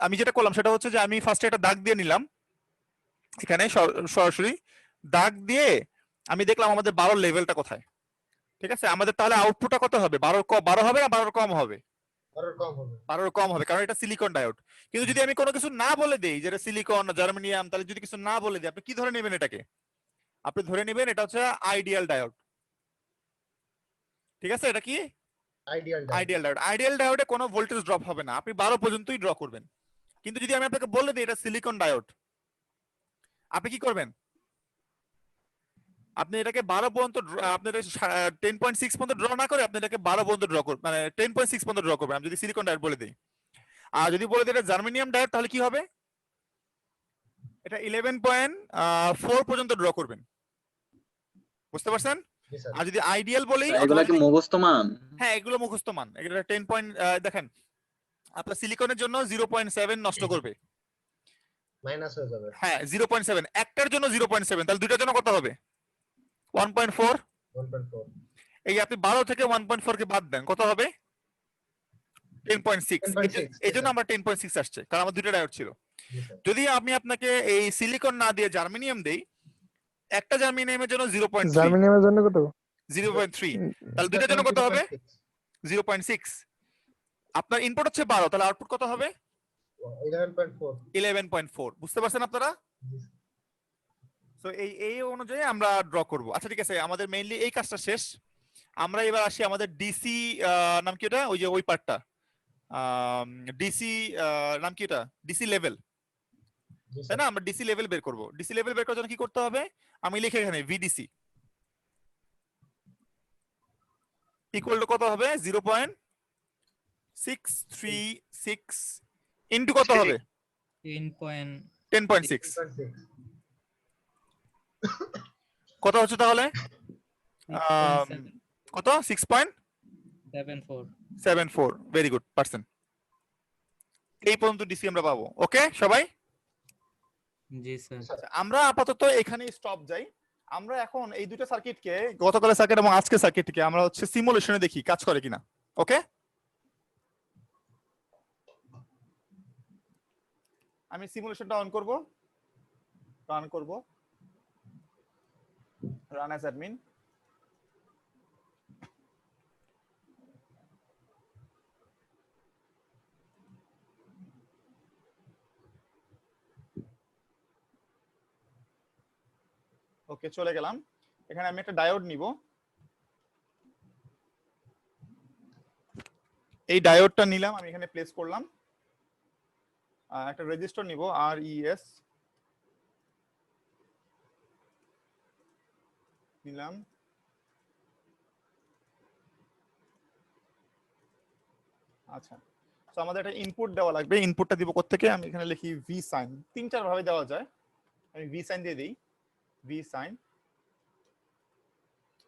আমি যেটা করলাম সেটা হচ্ছে যে আমি ফার্স্টে একটা দাগ দিয়ে নিলাম এখানে সরাসরি দাগ দিয়ে আমি দেখলাম আমাদের 12 লেভেলটা কোথায়। ঠিক আছে, আমাদের তাহলে আউটপুটটা কত হবে? 12 হবে না 12 কম হবে? আরো কম হবে। 12 কম হবে, কারণ এটা সিলিকন ডায়োড। কিন্তু যদি আমি কোনো কিছু না বলে দেই যেটা সিলিকন জার্মেনিয়াম, তাহলে যদি কিছু না বলে দিই আপনি কি ধরে নেবেন এটাকে? আপনি ধরে নেবেন এটা হচ্ছে আইডিয়াল ডায়োড। ঠিক আছে, এটা কি? Ideal ideal diode. আইডিয়াল ডায়োডে কোনো ভোল্টেজ ড্রপ হবে না, আপনি 12 পর্যন্তই ড্র করবেন। কিন্তু যদি আমি আপনাকে বলে দিই এটা সিলিকন ডায়োড, আপনি কি করবেন? আপনি এটাকে 12 পর্যন্ত আপনি 10.6 পর্যন্ত ড্র না করে আপনি এটাকে 12 পর্যন্ত ড্র করবেন, মানে 10.6 পর্যন্ত ড্র করবেন আমি যদি সিলিকন ডায়োড বলে দিই। আর যদি বলে দিই এটা জার্মেনিয়াম ডায়োড, তাহলে কি হবে? এটা 11.4 পর্যন্ত ড্র করবেন। বুঝতে পারছেন? জি স্যার। আর যদি আইডিয়াল বলি এগুলা কি মুখস্থ মান? হ্যাঁ, এগুলো মুখস্থ মান। এগুলো 10 পয়েন্ট দেখেন আপনার সিলিকনের জন্য 0.7 নষ্ট করবে। মাইনাস হয়ে যাবে। হ্যাঁ, 0.7 একটার জন্য 0.7, তাহলে দুইটার জন্য কত হবে? 1.4। 1.4। এই আপনি 12 থেকে 1.4 কে বাদ দেন, কত হবে? 10.6 10.6 এই জন্য আমরা 10.6 আসছে, কারণ আমার দুটো ডায়োড ছিল। জি স্যার যদি আমি আপনাকে এই সিলিকন না দিয়ে জার্মেনিয়াম দেই, একটা জার্মেনিয়ামের জন্য 0.3, জার্মানিয়ামের জন্য কত? 0.3, তাহলে দুইটার জন্য কত হবে? 0.6। আপনার ইনপুট হচ্ছে 12, তাহলে আউটপুট কত হবে? 11.4 11.4। বুঝতে পারছেন আপনারা? সো এই অনুযায়ী আমরা ড্র করব। আচ্ছা ঠিক আছে, আমাদের মেইনলি এই কাজটা শেষ। আমরা এবার আসি আমাদের ডিসি, নাম কি ওটা, ওই যে ওই পার্টটা, ডিসি নাম কি ওটা, ডিসি লেভেল, জি তাই স্যার না? আমরা ডিসি লেভেল বের করব। ডিসি লেভেল বের করার জন্য কি করতে হবে? আমি লিখে এখানে ভিডিসি ইকুয়াল টু কত হবে? 0.636 ইনটু কত হবে? 10.6। 10.6 কত হচ্ছে তাহলে? 6.7 কত? 6.74। 74 ভেরি গুড পার্সেন্ট। এই পর্যন্ত ডিসি আমরা পাবো। ওকে সবাই? জি স্যার। আমরা আপাতত এখানে স্টপ যাই। আমরা এখন এই দুটো সার্কিটকে, গতকালের সার্কিট এবং আজকের সার্কিটকে আমরা হচ্ছে সিমুলেশনে দেখি কাজ করে কিনা। ওকে, আমি সিমুলেশনটা অন করব, রান করব, রান অ্যাজ অ্যাডমিন। ওকে, চলে গেলাম। এখানে আমি একটা ডায়োড নিব। এই ডায়োডটা নিলাম, আমি এখানে প্লেস করলাম। একটা রেজিস্টার নিব, RES নিলাম। আচ্ছা, তো আমাদের একটা ইনপুট দেওয়া লাগবে। ইনপুটটা দিব কোত্থেকে? আমি এখানে লিখি ভি সাইন। 3-4 ভাবে দেওয়া যায়, আমি ভি সাইন দিয়ে দিই। ভি সাইন,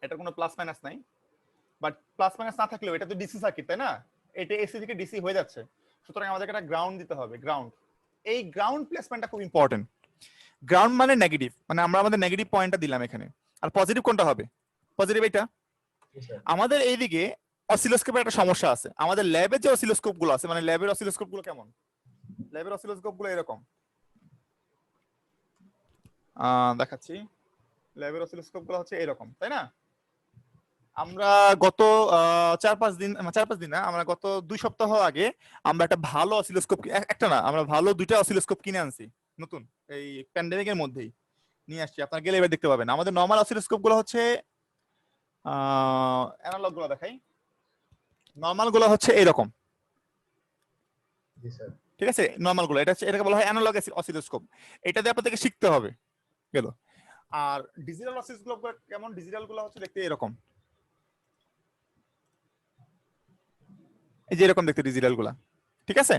এটা কোনো প্লাস মাইনাস নাই, বাট প্লাস মাইনাস না থাকলেও এটা তো ডিসি সার্কিট, তাই না? এটা এসি থেকে ডিসি হয়ে যাচ্ছে, সুতরাং আমাদেরকে একটা গ্রাউন্ড দিতে হবে। গ্রাউন্ড, এই গ্রাউন্ড প্লেসমেন্টটা খুব ইম্পর্টেন্ট। গ্রাউন্ড মানে নেগেটিভ, মানে আমরা আমাদের নেগেটিভ পয়েন্টটা দিলাম এখানে। আর পজিটিভ কোনটা হবে? পজিটিভ এটা। জি স্যার আমাদের এইদিকে অসিলোস্কোপের একটা সমস্যা আছে। আমাদের ল্যাবের যে অসিলোস্কোপ গুলো আছে, মানে ল্যাবের অসিলোস্কোপ গুলো কেমন? ল্যাবের অসিলোস্কোপ গুলো এরকম, দেখাচ্ছি। ল্যাবের অসিলোস্কোপ গুলো হচ্ছে এরকম, তাই না? আমরা গত 4-5 দিন না, আমরা গত 2 সপ্তাহ আগে আমরা একটা ভালো অসিলোস্কোপ, একটা না, আমরা ভালো 2টা অসিলোস্কোপ কিনে আনছি নতুন, এই প্যান্ডেমিকের মধ্যেই নিয়ে আসছি। আপনারা গেলে এবার দেখতে পাবেন। আমাদের নরমাল অসিলোস্কোপ গুলো হচ্ছে অ্যানালগ গুলো দেখাই। নরমাল গুলো হচ্ছে এরকম, জি স্যার ঠিক আছে? নরমাল গুলো, এটাকে বলা হয় অ্যানালগ অসিলোস্কোপ। এটা দিয়ে আপনাদেরকে শিখতে হবে, গেল। আর ডিজিটাল অসিলোস্কোপ কেমন? ডিজিটাল গুলো হচ্ছে দেখতে এরকম, এই যে এরকম দেখতে ডিজিটাল গুলা, ঠিক আছে?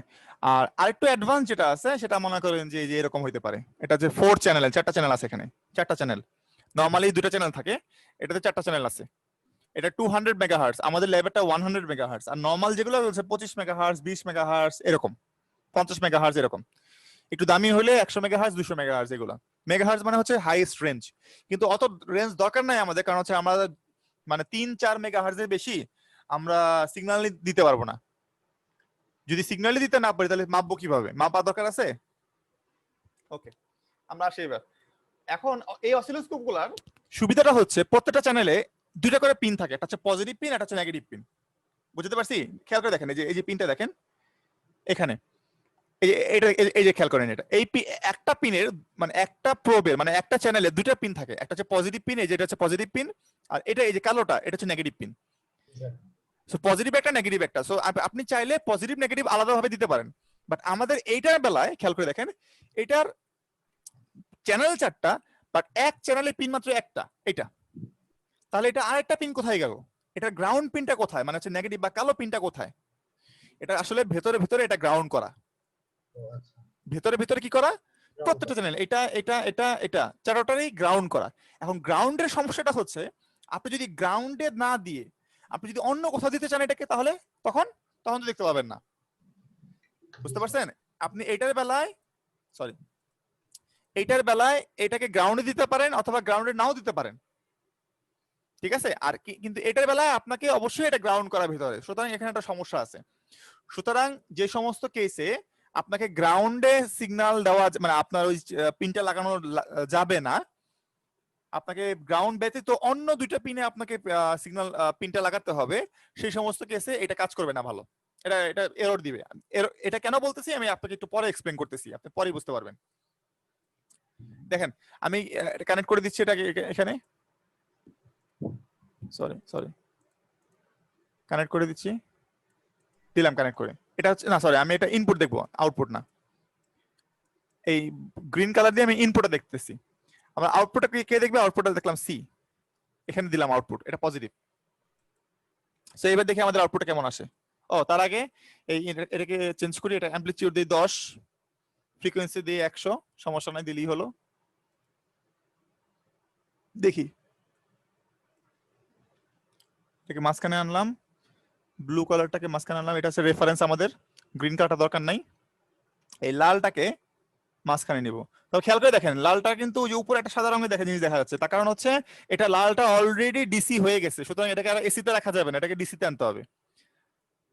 আর আরেকটু অ্যাডভান্স যেটা আছে সেটা মনে করেন যে যে এরকম হইতে পারে। এটা যে 4 চ্যানেল, 4টা চ্যানেল আছে এখানে, 4টা চ্যানেল। নরমালি 2টা চ্যানেল থাকে, এটাতে 4টা চ্যানেল আছে। এটা 200 মেগাহার্টজ, আমাদের ল্যাবেরটা 100 মেগাহার্টজ। আর নরমাল যেগুলো হচ্ছে 25 মেগাহার্টজ, 20 মেগাহার্টজ, এরকম 50 মেগাহার্টজ এরকম। একটু দামি হলে 100 মেগাহার্টজ, 200 মেগাহার্টজ এগুলো। মেগাহার্টজ মানে হচ্ছে হাইয়েস্ট রেঞ্জ, কিন্তু অত রেঞ্জ দরকার নাই আমাদের, কারণ হচ্ছে আমরা মানে 3-4 মেগাহার্টজের বেশি আমরা সিগন্যাল দিতে পারবো না। যদি সিগন্যালই দিতে না পারি তাহলে মাপবো কিভাবে? মাপা দরকার আছে। ওকে, আমরা আসি এবার। এখন এই অসিলোস্কোপ গুলার সুবিধাটা হচ্ছে প্রত্যেকটা চ্যানেলে 2টা করে পিন থাকে, একটা হচ্ছে পজিটিভ পিন, একটা হচ্ছে নেগেটিভ পিন। বুঝতে পারছি? খেয়াল করে দেখেন, এই যে পিনটা দেখেন এখানে, এই যে এটা, এই যে খেয়াল করেন, এটা এই একটা পিনের মানে একটা প্রোবের মানে একটা চ্যানেলে 2টা পিন থাকে। একটা হচ্ছে পজিটিভ পিন, এই যেটা হচ্ছে পজিটিভ পিন, আর এটা এই যে কালোটা এটা হচ্ছে নেগেটিভ পিন। জি স্যার সো পজিটিভ একটা, নেগেটিভ একটা। সো আপনি চাইলে পজিটিভ নেগেটিভ আলাদাভাবে দিতে পারেন, বাট আমাদের এইটার বেলায় খেয়াল করে দেখেন, এটার চ্যানেল 4টা, বাট এক চ্যানেলে পিন মাত্র একটা, এটা। তাহলে এটা আরেকটা পিন কোথায় গেল? এটা গ্রাউন্ড পিনটা কোথায়, মানে হচ্ছে নেগেটিভ বা কালো পিনটা কোথায়? এটা আসলে ভেতরে ভেতরে এটা গ্রাউন্ড করা, ও আচ্ছা ভেতরে ভেতরে কি করা? প্রত্যেকটা চ্যানেল, এটা এটা এটা এটা 4টারই গ্রাউন্ড করা। এখন গ্রাউন্ডের সমস্যাটা হচ্ছে, আপনি যদি গ্রাউন্ডে না দিয়ে আপনি যদি অন্য কোথাও দিতে চান এটাকে, তাহলে তখন তখন তো দেখতে পাবেন না। বুঝতে পারছেন? আপনি এইটার বেলায়, সরি, এইটার বেলায় এটাকে গ্রাউন্ডে দিতে পারেন অথবা গ্রাউন্ডে নাও দিতে পারেন, ঠিক আছে? আর কিন্তু এটার বেলায় আপনাকে অবশ্যই এটা গ্রাউন্ড করা ভিতরে, সুতরাং এখানে একটা সমস্যা আছে। সুতরাং যে সমস্ত কেসে আপনাকে গ্রাউন্ডে সিগন্যাল দেওয়া মানে আপনার ওই পিনটা লাগানো যাবে না, আপনাকে গ্রাউন্ড ব্যতীত অন্য দুইটা পিনে আপনাকে সিগন্যাল পিনটা লাগাতে হবে, সেই সমস্ত কেসে এটা কাজ করবে না ভালো, এটা এটা এরর দিবে। এটা কেন বলতেছি আমি আপনাকে একটু পরে এক্সপ্লেইন করতেছি, আপনি পরে বুঝতে পারবেন। দেখেন আমি কানেক্ট করে দিচ্ছি এটাকে এখানে, সরি কানেক্ট করে দিচ্ছি, দিলাম কানেক্ট করে। এটা হচ্ছে না, সরি আমি এটা ইনপুট দেখবো, আউটপুট না। এই গ্রিন কালার দিয়ে আমি ইনপুটটা দেখতেছি। আমরা আউটপুটটা কে দেখবে? আউটপুটটা দেখলাম সি, এখানে দিলাম আউটপুট, এটা পজিটিভ। সো এবার দেখি আমাদের আউটপুটটা কেমন আসে। ও তার আগে এই এটাকে চেঞ্জ করি, এটা অ্যামপ্লিটিউড দিয়ে 10, ফ্রিকোয়েন্সি দিয়ে 100, সমস্যা নাই দিলেই হলো। দেখি এটাকে মাঝখানে আনলাম, ব্লু কালারটাকে মাঝখানে আনলাম, এটা হচ্ছে রেফারেন্স আমাদের, গ্রিন কালারটা দরকার নাই। এই লালটাকে মাঝখানে নিব। তবে খেয়াল করে দেখেন লালটা কিন্তু ওই যে উপরে একটা সাদা রঙের জিনিস দেখা যাচ্ছে, তার কারণ হচ্ছে এটা লালটা অলরেডি ডিসি হয়ে গেছে, সুতরাং এটাকে আর এসিতে রাখা যাবে না, এটাকে ডিসিতে আনতে হবে।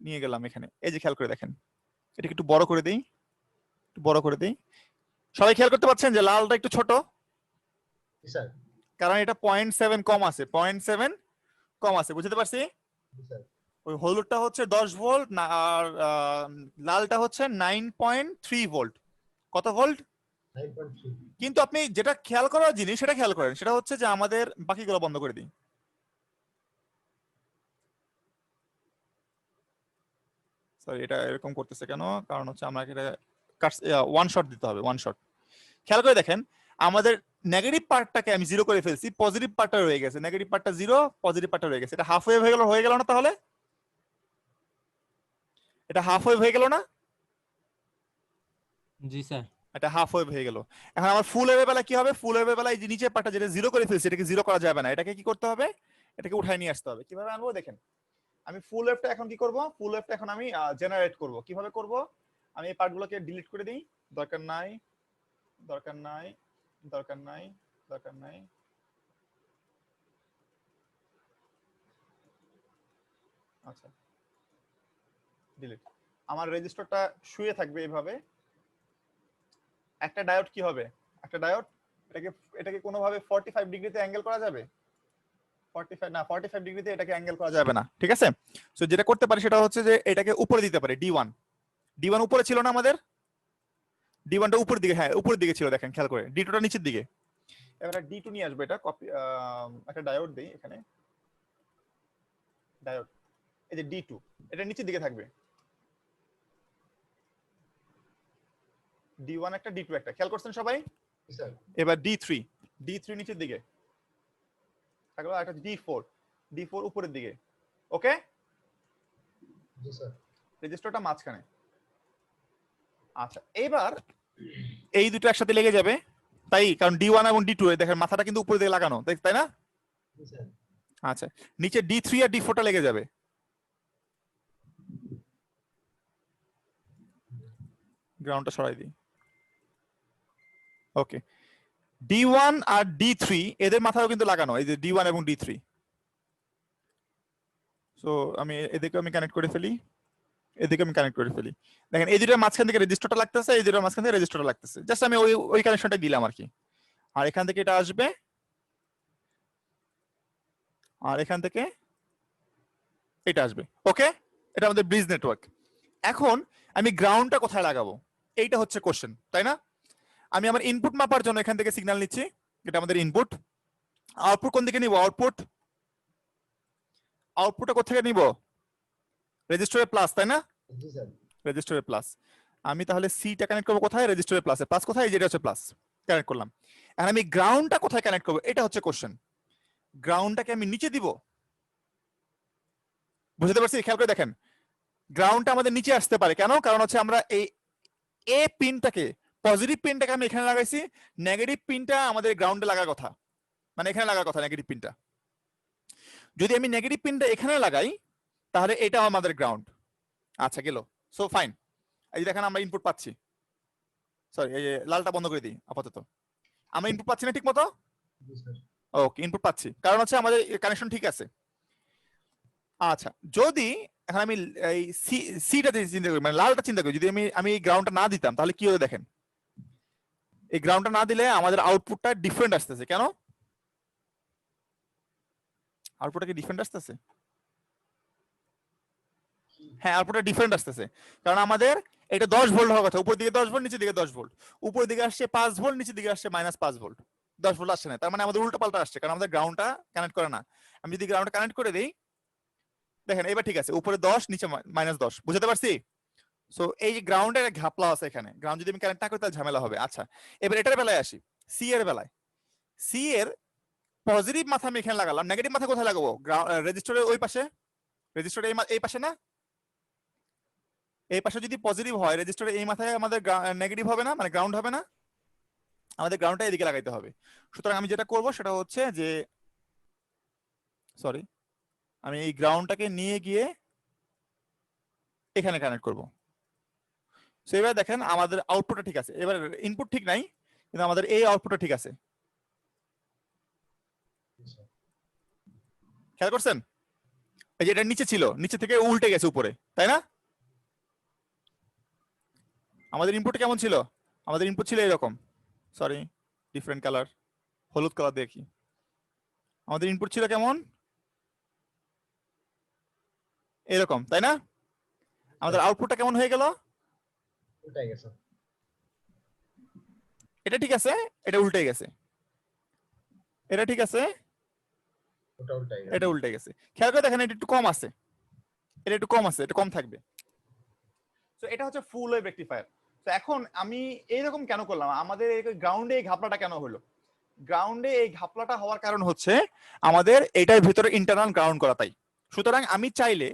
নিয়ে গেলাম এখানে, এই যে খেয়াল করে দেখেন, এটাকে একটু বড় করে দেই, একটু বড় করে দেই। সবাই খেয়াল করতে পারছেন যে লালটা একটু ছোট, জি স্যার। কারণ এটা 0.7 কম আছে, 0.7 কম আছে, বুঝতে পারছি? জি স্যার। ওই হলুদটা হচ্ছে 10 ভোল্ট না, আর লালটা হচ্ছে 9.3 ভোল্ট। কত ভোল্ট? 9.3। কিন্তু আপনি যেটা খেয়াল করার জিনিস সেটা খেয়াল করেন, সেটা হচ্ছে যে আমাদের বাকিগুলো বন্ধ করে দিই। সরি এটা এরকম করতেছে কেন? কারণ হচ্ছে আমাকে এটা ওয়ান শট দিতে হবে, ওয়ান শট। খেয়াল করে দেখেন আমাদের নেগেটিভ পার্টটাকে আমি 0 করে ফেলছি, পজিটিভ পার্টটা রয়ে গেছে, নেগেটিভ পার্টটা 0, পজিটিভ পার্টটা রয়ে গেছে। এটা হাফ ওয়েভ হয়ে গেল না? তাহলে এটা হাফ ওয়েভ হয়ে গেল না? জি স্যার। এটা হাফ ওয়েভ হয়ে গেল। এখন আমার ফুল ওয়েভের বেলা কি হবে? ফুল ওয়েভের বেলা এই যে নিচের পার্টটা যেটা 0 করে ফেলছি, এটাকে 0 করা যাবে না, এটাকে কি করতে হবে? এটাকে উঠায় নিয়ে আসতে হবে। কিভাবে আনবো দেখেন, আমি ফুল ওয়েভটা এখন কি করব? ফুল ওয়েভটা এখন আমি জেনারেট করব। কিভাবে করব? আমি এই পার্টগুলোকে ডিলিট করে দিই, দরকার নাই, দরকার নাই, দরকার নাই, দরকার নাই। আচ্ছা ডিলিট। আমার রেজিস্টারটা শুয়ে থাকবে এইভাবে। একটা ডায়োড কি হবে? একটা ডায়োড এটাকে কোনোভাবে 45 ডিগ্রিতে অ্যাঙ্গেল করা যাবে? 45 ডিগ্রিতে এটাকে অ্যাঙ্গেল করা যাবে না, ঠিক আছে? সো যেটা করতে পারি সেটা হচ্ছে যে এটাকে উপরে দিতে পারি, D1 উপরে ছিল না আমাদের? D1টা উপরের দিকে, হ্যাঁ উপরের দিকে ছিল, দেখেন খেয়াল করে। D2টা নিচের দিকে। এবার D2 নিয়ে আসবে, এটা কপি, একটা ডায়োড দেই এখানে, ডায়োড, এই যে D2 এটা নিচের দিকে থাকবে, D1 একটা, D2 একটা, খেয়াল করছেন সবাই? জি স্যার। এবার D3 নিচের দিকে থাকলো, আর একটা D4 উপরের দিকে। ওকে, জি স্যার। রেজিস্টারটা মাঝখানে। আচ্ছা এবার এই দুটো একসাথে লেগে যাবে, তাই কারণ D1 এবং D2 দেখেন মাথাটা কিন্তু উপরের দিকে লাগানো, তাই না? জি স্যার। আচ্ছা নিচে D3 আর D4টা লেগে যাবে। গ্রাউন্ডটা সরাই দিই। ওকে, D1 আর D3 এদের মাথাও কিন্তু লাগানো, এই যে D1 এবং D3। সো আমি এদিকে আমি কানেক্ট করে ফেলি, এদিকে আমি কানেক্ট করে ফেলি। দেখেন এই দুটোর মাঝখান থেকে রেজিস্টারটা লাগতেছে, এই দুটোর মাঝখান থেকে রেজিস্টারটা লাগতেছে, জাস্ট আমি ওই কানেকশনটা দিলাম আর কি। আর এখান থেকে এটা আসবে, আর এখান থেকে এটা আসবে। ওকে, এটা আমাদের ব্রিজ নেটওয়ার্ক। এখন আমি গ্রাউন্ডটা কোথায় লাগাবো এইটা হচ্ছে কোশ্চেন, তাই না? আমি আমার ইনপুট মাপার জন্য এখান থেকে সিগন্যাল নিচ্ছি, এটা আমাদের ইনপুট। আউটপুট কোন দিকে নিব? আউটপুটটা কোথা থেকে নিব? রেজিস্টারে প্লাস, তাই না? জি স্যার। রেজিস্টারে প্লাস। আমি তাহলে সিটা কানেক্ট করবো কোথায়? রেজিস্টারে প্লাসে। প্লাস কোথায়? যেটা হচ্ছে প্লাস, কানেক্ট করলাম। এখন আমি গ্রাউন্ডটা কোথায় কানেক্ট করবো এটা হচ্ছে কোশ্চেন। গ্রাউন্ডটাকে আমি নিচে দিব, বুঝতে পারছি? খেয়াল করে দেখেন গ্রাউন্ডটা আমাদের নিচে আসতে পারে কেন? কারণ হচ্ছে আমরা এই এ পিনটাকে, পজিটিভ পিনটাকে আমি এখানে লাগাইছি, নেগেটিভ পিনটা আমাদের গ্রাউন্ডে লাগার কথা, মানে এখানে লাগার কথা নেগেটিভ পিনটা। যদি আমি নেগেটিভ পিনটা এখানে লাগাই তাহলে এটা আমাদের গ্রাউন্ড। আচ্ছা গেল, সো ফাইন। এই দেখেন আমরা ইনপুট পাচ্ছি, সরি এই লালটা বন্ধ করে দিই আপাতত। আমরা ইনপুট পাচ্ছি না ঠিক মতো? জি স্যার। ওকে ইনপুট পাচ্ছি, কারণ হচ্ছে আমাদের কানেকশন ঠিক আছে। আচ্ছা যদি এখন আমি এই সিটা চিন্তা করি, মানে লালটা চিন্তা করি, যদি আমি এই গ্রাউন্ডটা না দিতাম তাহলে কি হবে দেখেন, এই গ্রাউন্ডটা না দিলে আমাদের আউটপুটটা ডিফারেন্ট আসতেছে। কেন আউটপুটটা কি ডিফারেন্ট আসতেছে? হ্যাঁ, আউটপুটটা ডিফারেন্ট আসতেছে, কারণ আমাদের এটা 10 ভোল্ট হওয়ার কথা, উপর দিকে 10 ভোল্ট, নিচের দিকে 10 ভোল্ট, উপর দিকে আসছে 5 ভোল্ট, নিচের দিকে আসছে -5 ভোল্ট, 10 ভোল্ট আসছে না, তার মানে আমাদের উল্টো পাল্টা আসছে, কারণ আমাদের গ্রাউন্ডটা কানেক্ট করে না। আমি যদি গ্রাউন্ডটা কানেক্ট করে দেই, দেখেন এবার ঠিক আছে, উপরে 10 নিচে -10, বুঝতে পারছি? সো এই যে গ্রাউন্ডের ঘাপলা আছে এখানে, গ্রাউন্ড যদি আমি কানেক্ট না করি তাহলে ঝামেলা হবে। আচ্ছা, এবার এটার বেলায় আসি, সি এর বেলায়। সি এর পজিটিভ মাথা আমি এখানে লাগালাম, নেগেটিভ মাথা কোথায় লাগাবো? রেজিস্টারের ওই পাশে, রেজিস্টারের এই পাশে না, এই পাশে যদি পজিটিভ হয় রেজিস্টারের এই মাথায় আমাদের নেগেটিভ হবে না, মানে গ্রাউন্ড হবে না, আমাদের গ্রাউন্ডটা এদিকে লাগাইতে হবে। সুতরাং আমি যেটা করব সেটা হচ্ছে যে, সরি, আমি এই গ্রাউন্ডটাকে নিয়ে গিয়ে এখানে কানেক্ট করব। সো এবার দেখেন আমাদের আউটপুটটা ঠিক আছে, এবার ইনপুট ঠিক নাই, কিন্তু আমাদের এই আউটপুটটা ঠিক আছে। খেয়াল করছেন? এই যে এটা নিচে ছিল, নিচে থেকে উল্টে গেছে উপরে, তাই না? আমাদের ইনপুট কেমন ছিল? আমাদের ইনপুট ছিল এরকম, সরি ডিফারেন্ট কালার, হলুদ কালার দেখি। আমাদের ইনপুট ছিল কেমন? এরকম, তাই না? আমাদের আউটপুটটা কেমন হয়ে গেল? উল্টাই গেছে। এটা ঠিক আছে, এটা উল্টে গেছে, এটা ঠিক আছে, ওটা উল্টাই গেছে। এটা উল্টে গেছে। খেয়াল করে দেখেন এটা একটু কম আছে, এটা একটু কম আছে, এটা কম থাকবে। তো এটা হচ্ছে ফুল ওয়েভ রেকটিফায়ার। তো এখন আমি এইরকম কেন করলাম? আমাদের গ্রাউন্ডে এই ঘাপলাটা কেন হলো? গ্রাউন্ডে এই ঘাপলাটা হওয়ার কারণ হচ্ছে আমাদের এটার ভিতরে ইন্টারনাল গ্রাউন্ড করা, তাই। সুতরাং আমি চাইলে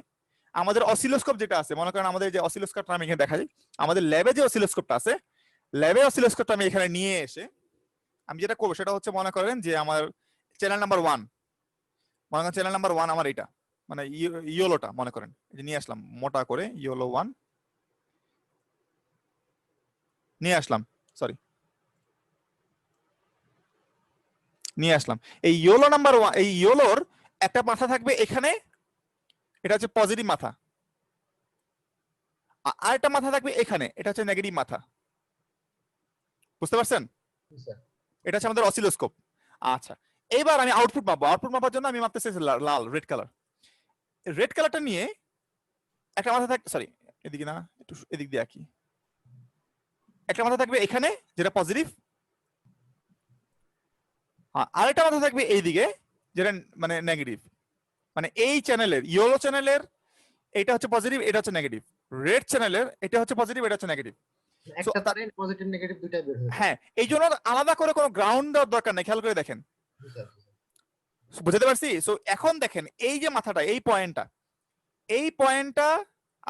আমাদের অসিলোস্কোপ যেটা আছে, মনে করেন আমাদের যে অসিলোস্কোপটা আমি এখানে দেখাই, আমাদের ল্যাবে যে অসিলোস্কোপটা আছে, ল্যাবে অসিলোস্কোপটা আমি এখানে নিয়ে এসে আমি যেটা করবো সেটা হচ্ছে, মনে করেন যে আমার চ্যানেল নাম্বার 1, মনে করেন চ্যানেল নাম্বার 1 আমার এটা, মানে ইয়েলোটা মনে করেন, এই যে নিয়ে আসলাম মোটা করে ইয়েলো 1 নিয়ে আসলাম, সরি নিয়ে আসলাম। এই ইয়েলো নাম্বার 1, এই ইয়েলোর একটা মাথা থাকবে এখানে, এটা হচ্ছে পজিটিভ মাথা, আর একটা মাথা থাকবে এখানে, এটা হচ্ছে নেগেটিভ মাথা। বুঝতে পারছেন? স্যার এটা হচ্ছে আমাদের অসিলোস্কোপ। আচ্ছা, এবার আমি আউটপুট মাপবো, আউটপুট মাপার জন্য আমি মাপতেছি লাল, রেড কালার। রেড কালারটা নিয়ে একটা মাথা থাকবে, সরি এদিকে না, একটু এদিক দিয়ে আঁকি, একটা মাথা থাকবে এখানে যেটা পজিটিভ, আরেকটা মাথা থাকবে এইদিকে যেটা মানে নেগেটিভ। মানে এই চ্যানেলের, ইয়েলো চ্যানেলের এটা হচ্ছে পজিটিভ, এটা হচ্ছে নেগেটিভ, রেড চ্যানেলের এটা হচ্ছে পজিটিভ, এটা হচ্ছে নেগেটিভ। একটা তারে পজিটিভ নেগেটিভ দুইটাই বের হয়েছে। হ্যাঁ, এই জন্য আলাদা করে কোনো গ্রাউন্ড দেওয়ার দরকার নেই, খেয়াল করে দেখেন, জি স্যার। বুঝতে পারছি? সো এখন দেখেন এই যে মাথাটা, এই পয়েন্টটা, এই পয়েন্টটা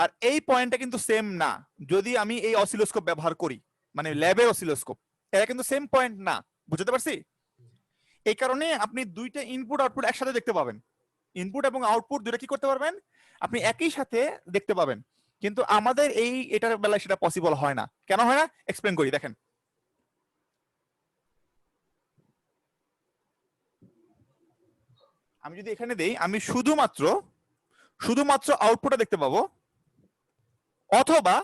আর এই পয়েন্টটা কিন্তু সেম না। যদি আমি এই অসিলোস্কোপ ব্যবহার করি, মানে ল্যাবের অসিলোস্কোপ, এরা কিন্তু সেম পয়েন্ট না। বুঝতে পারছি? এই কারণে আপনি দুইটা ইনপুট আউটপুট একসাথে দেখতে পাবেন, ইনপুট এবং আউটপুট দুটো কি করতে পারবেন আপনি একই সাথে দেখতে পাবেন। কিন্তু আমাদের এটার বেলায় সেটা পসিবল হয় না। কেন হয় না এক্সপ্লেন করি, দেখেন। আমি যদি এখানে দেই, আমি শুধুমাত্র আউটপুটটা দেখতে পাবো, অথবা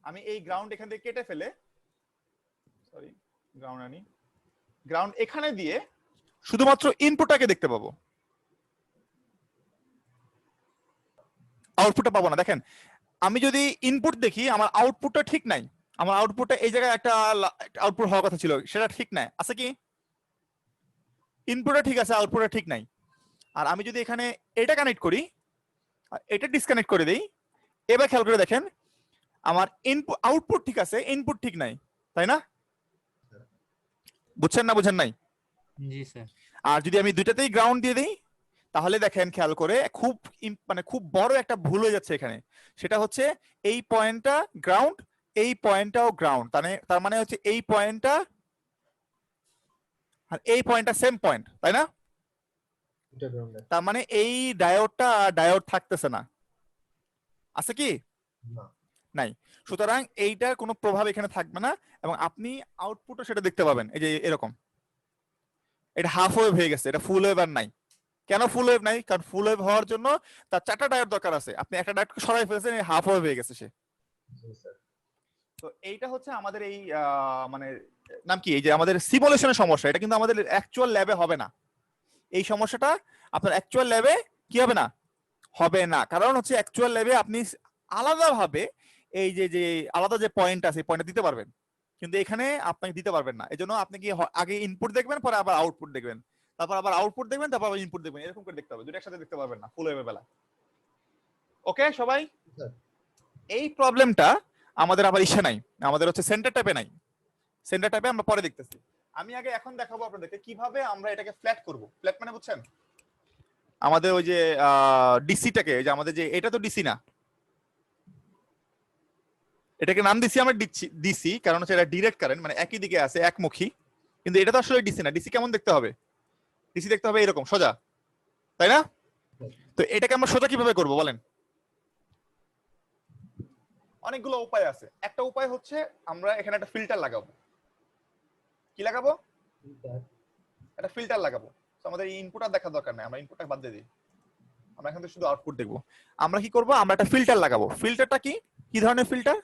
আমি এই গ্রাউন্ড এখান থেকে কেটে ফেলে, সরি গ্রাউন্ড আনি, গ্রাউন্ড এখানে দিয়ে শুধুমাত্র ইনপুটটাকে দেখতে পাবো, আউটপুটটা পাবো না। দেখেন আমি যদি ইনপুট দেখি আমার আউটপুটটা ঠিক নাই, আমার আউটপুটটা এই জায়গায় একটা আউটপুট হওয়ার কথা ছিল, সেটা ঠিক নাই, আছে কি? ইনপুটটা ঠিক আছে, আউটপুটটা ঠিক নাই। আর আমি যদি এখানে এটা কানেক্ট করি আর এটা ডিসকানেক্ট করে দেই, এবার খেয়াল করে দেখেন আমার ইনপুট আউটপুট ঠিক আছে, ইনপুট ঠিক নাই, তাই না? বুঝছেন না বুঝেন নাই? জি স্যার। আর যদি আমি দুইটাতেই গ্রাউন্ড দিয়ে দিই, তাহলে দেখেন খেয়াল করে খুব বড় একটা ভুল হয়ে যাচ্ছে এখানে। সেটা হচ্ছে এই পয়েন্টটা গ্রাউন্ড, এই পয়েন্টটাও গ্রাউন্ড, তার মানে হচ্ছে এই পয়েন্টটা আর এই পয়েন্টটা সেম পয়েন্ট, তাই না? দুটো গ্রাউন্ড তার মানে এই ডায়োড থাকতেছে না, আছে কি? না। নাই। সুতরাং এইটার কোনো প্রভাব এখানে থাকবে না, এবং আপনি আউটপুটও সেটা দেখতে পাবেন, এই যে এরকম, এটা হাফ ওয়েভ হয়ে গেছে, এটা ফুল ওয়েভ আর নাই। কেন ফুল ওয়েভ নাই? কারণ ফুল ওয়েভ হওয়ার জন্য তার 4টা ডায়োড দরকার আছে, আপনি একটা ডায়োডকে সরাই ফেলেছেন, হাফ ওয়েভ হয়ে গেছে সে। জি স্যার। তো এইটা হচ্ছে আমাদের এই মানে নাম কি, এই যে আমাদের সিমুলেশনের সমস্যা, এটা কিন্তু আমাদের অ্যাকচুয়াল ল্যাবে হবে না। এই সমস্যাটা আপনার অ্যাকচুয়াল ল্যাবে কি হবে না, হবে না। কারণ হচ্ছে অ্যাকচুয়াল ল্যাবে আপনি আলাদাভাবে এই যে আলাদা যে পয়েন্ট আছে এই পয়েন্টটা দিতে পারবেন, কিন্তু এখানে আপনি দিতে পারবেন না। এজন্য আপনি কি আগে ইনপুট দেখবেন, পরে আবার আউটপুট দেখবেন, তারপর আবার আউটপুট দেখবেন, তারপর আবার ইনপুট দেখবেন, এরকম করে দেখতে হবে, দুটো একসাথে দেখতে পারবেন না ফুল ওয়েভের বেলা। ওকে সবাই? স্যার। এই প্রবলেমটা আমাদের আবার ইসে নাই, আমাদের হচ্ছে সেন্টার ট্যাপে নাই। সেন্টার ট্যাপে আমরা পরে দেখতেছি। আমি আগে এখন দেখাবো আপনাদেরকে কিভাবে আমরা এটাকে ফ্ল্যাট করব। ফ্ল্যাট মানে বুঝছেন, আমাদের ওই যে ডিসিটাকে, যে আমাদের যে এটা তো ডিসি না, এটাকে নাম দিছি আমরা ডিসি, কারণ হচ্ছে এটা ডাইরেক্ট কারেন্ট, মানে একই দিকে আছে, একমুখী। কিন্তু এটা তো আসলে ডিসি না। ডিসি কেমন দেখতে হবে? ডিসি দেখতে হবে এরকম সোজা, তাই না? তো এটাকে আমরা সোজা কিভাবে করব বলেন? অনেকগুলো উপায় আছে। একটা উপায় হচ্ছে আমরা এখানে একটা ফিল্টার লাগাবো। কি লাগাবো? একটা ফিল্টার লাগাবো। তো আমাদের ইনপুট আর দেখার দরকার নাই, আমরা ইনপুটটা বাদ দিয়ে দিই, আমরা এখান থেকে শুধু আউটপুট দেখবো। আমরা কি করব, আমরা একটা ফিল্টার লাগাবো। ফিল্টারটা কি, কি ধরনের ফিল্টার?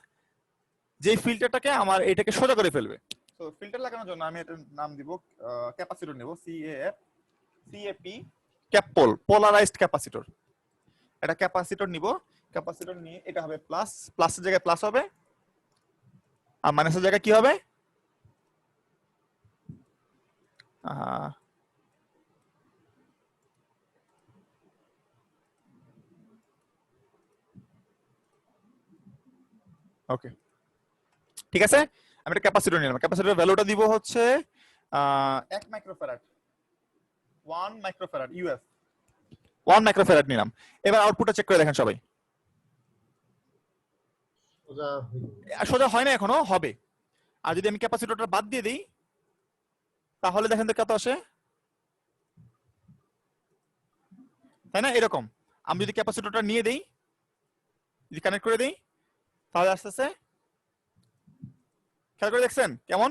যে ফিল্টারটাকে আমার এটাকে সোজা করে ফেলবে। তো ফিল্টার লাগানোর জন্য আমি এটার নাম দিব ক্যাপাসিটর নেব, সিএপি, ক্যাপপোল, পোলারাইজড ক্যাপাসিটর। এটা ক্যাপাসিটর নিব। ক্যাপাসিটর নিয়ে এটা হবে প্লাস, প্লাসের জায়গায় প্লাস হবে, আর মাইনাসের জায়গায় কি হবে? ওকে ঠিক আছে, আমি একটা ক্যাপাসিটর নিলাম। ক্যাপাসিটরের ভ্যালুটা দিব হচ্ছে 1 মাইক্রোফ্যারাড, 1 মাইক্রোফ্যারাড ইউএস, 1 মাইক্রোফ্যারাড নিলাম। এবার আউটপুটটা চেক করে দেখেন সবাই। সোজা হয় না এখনো, হবে। আর যদি আমি ক্যাপাসিটরটা বাদ দিয়ে দিই তাহলে দেখেন তো কত আসে, তাই না? এরকম। আমি যদি ক্যাপাসিটরটা নিয়ে দেই, যদি কানেক্ট করে দেই, তাহলে আস্তে আস্তে খেয়াল করে দেখছেন কেমন?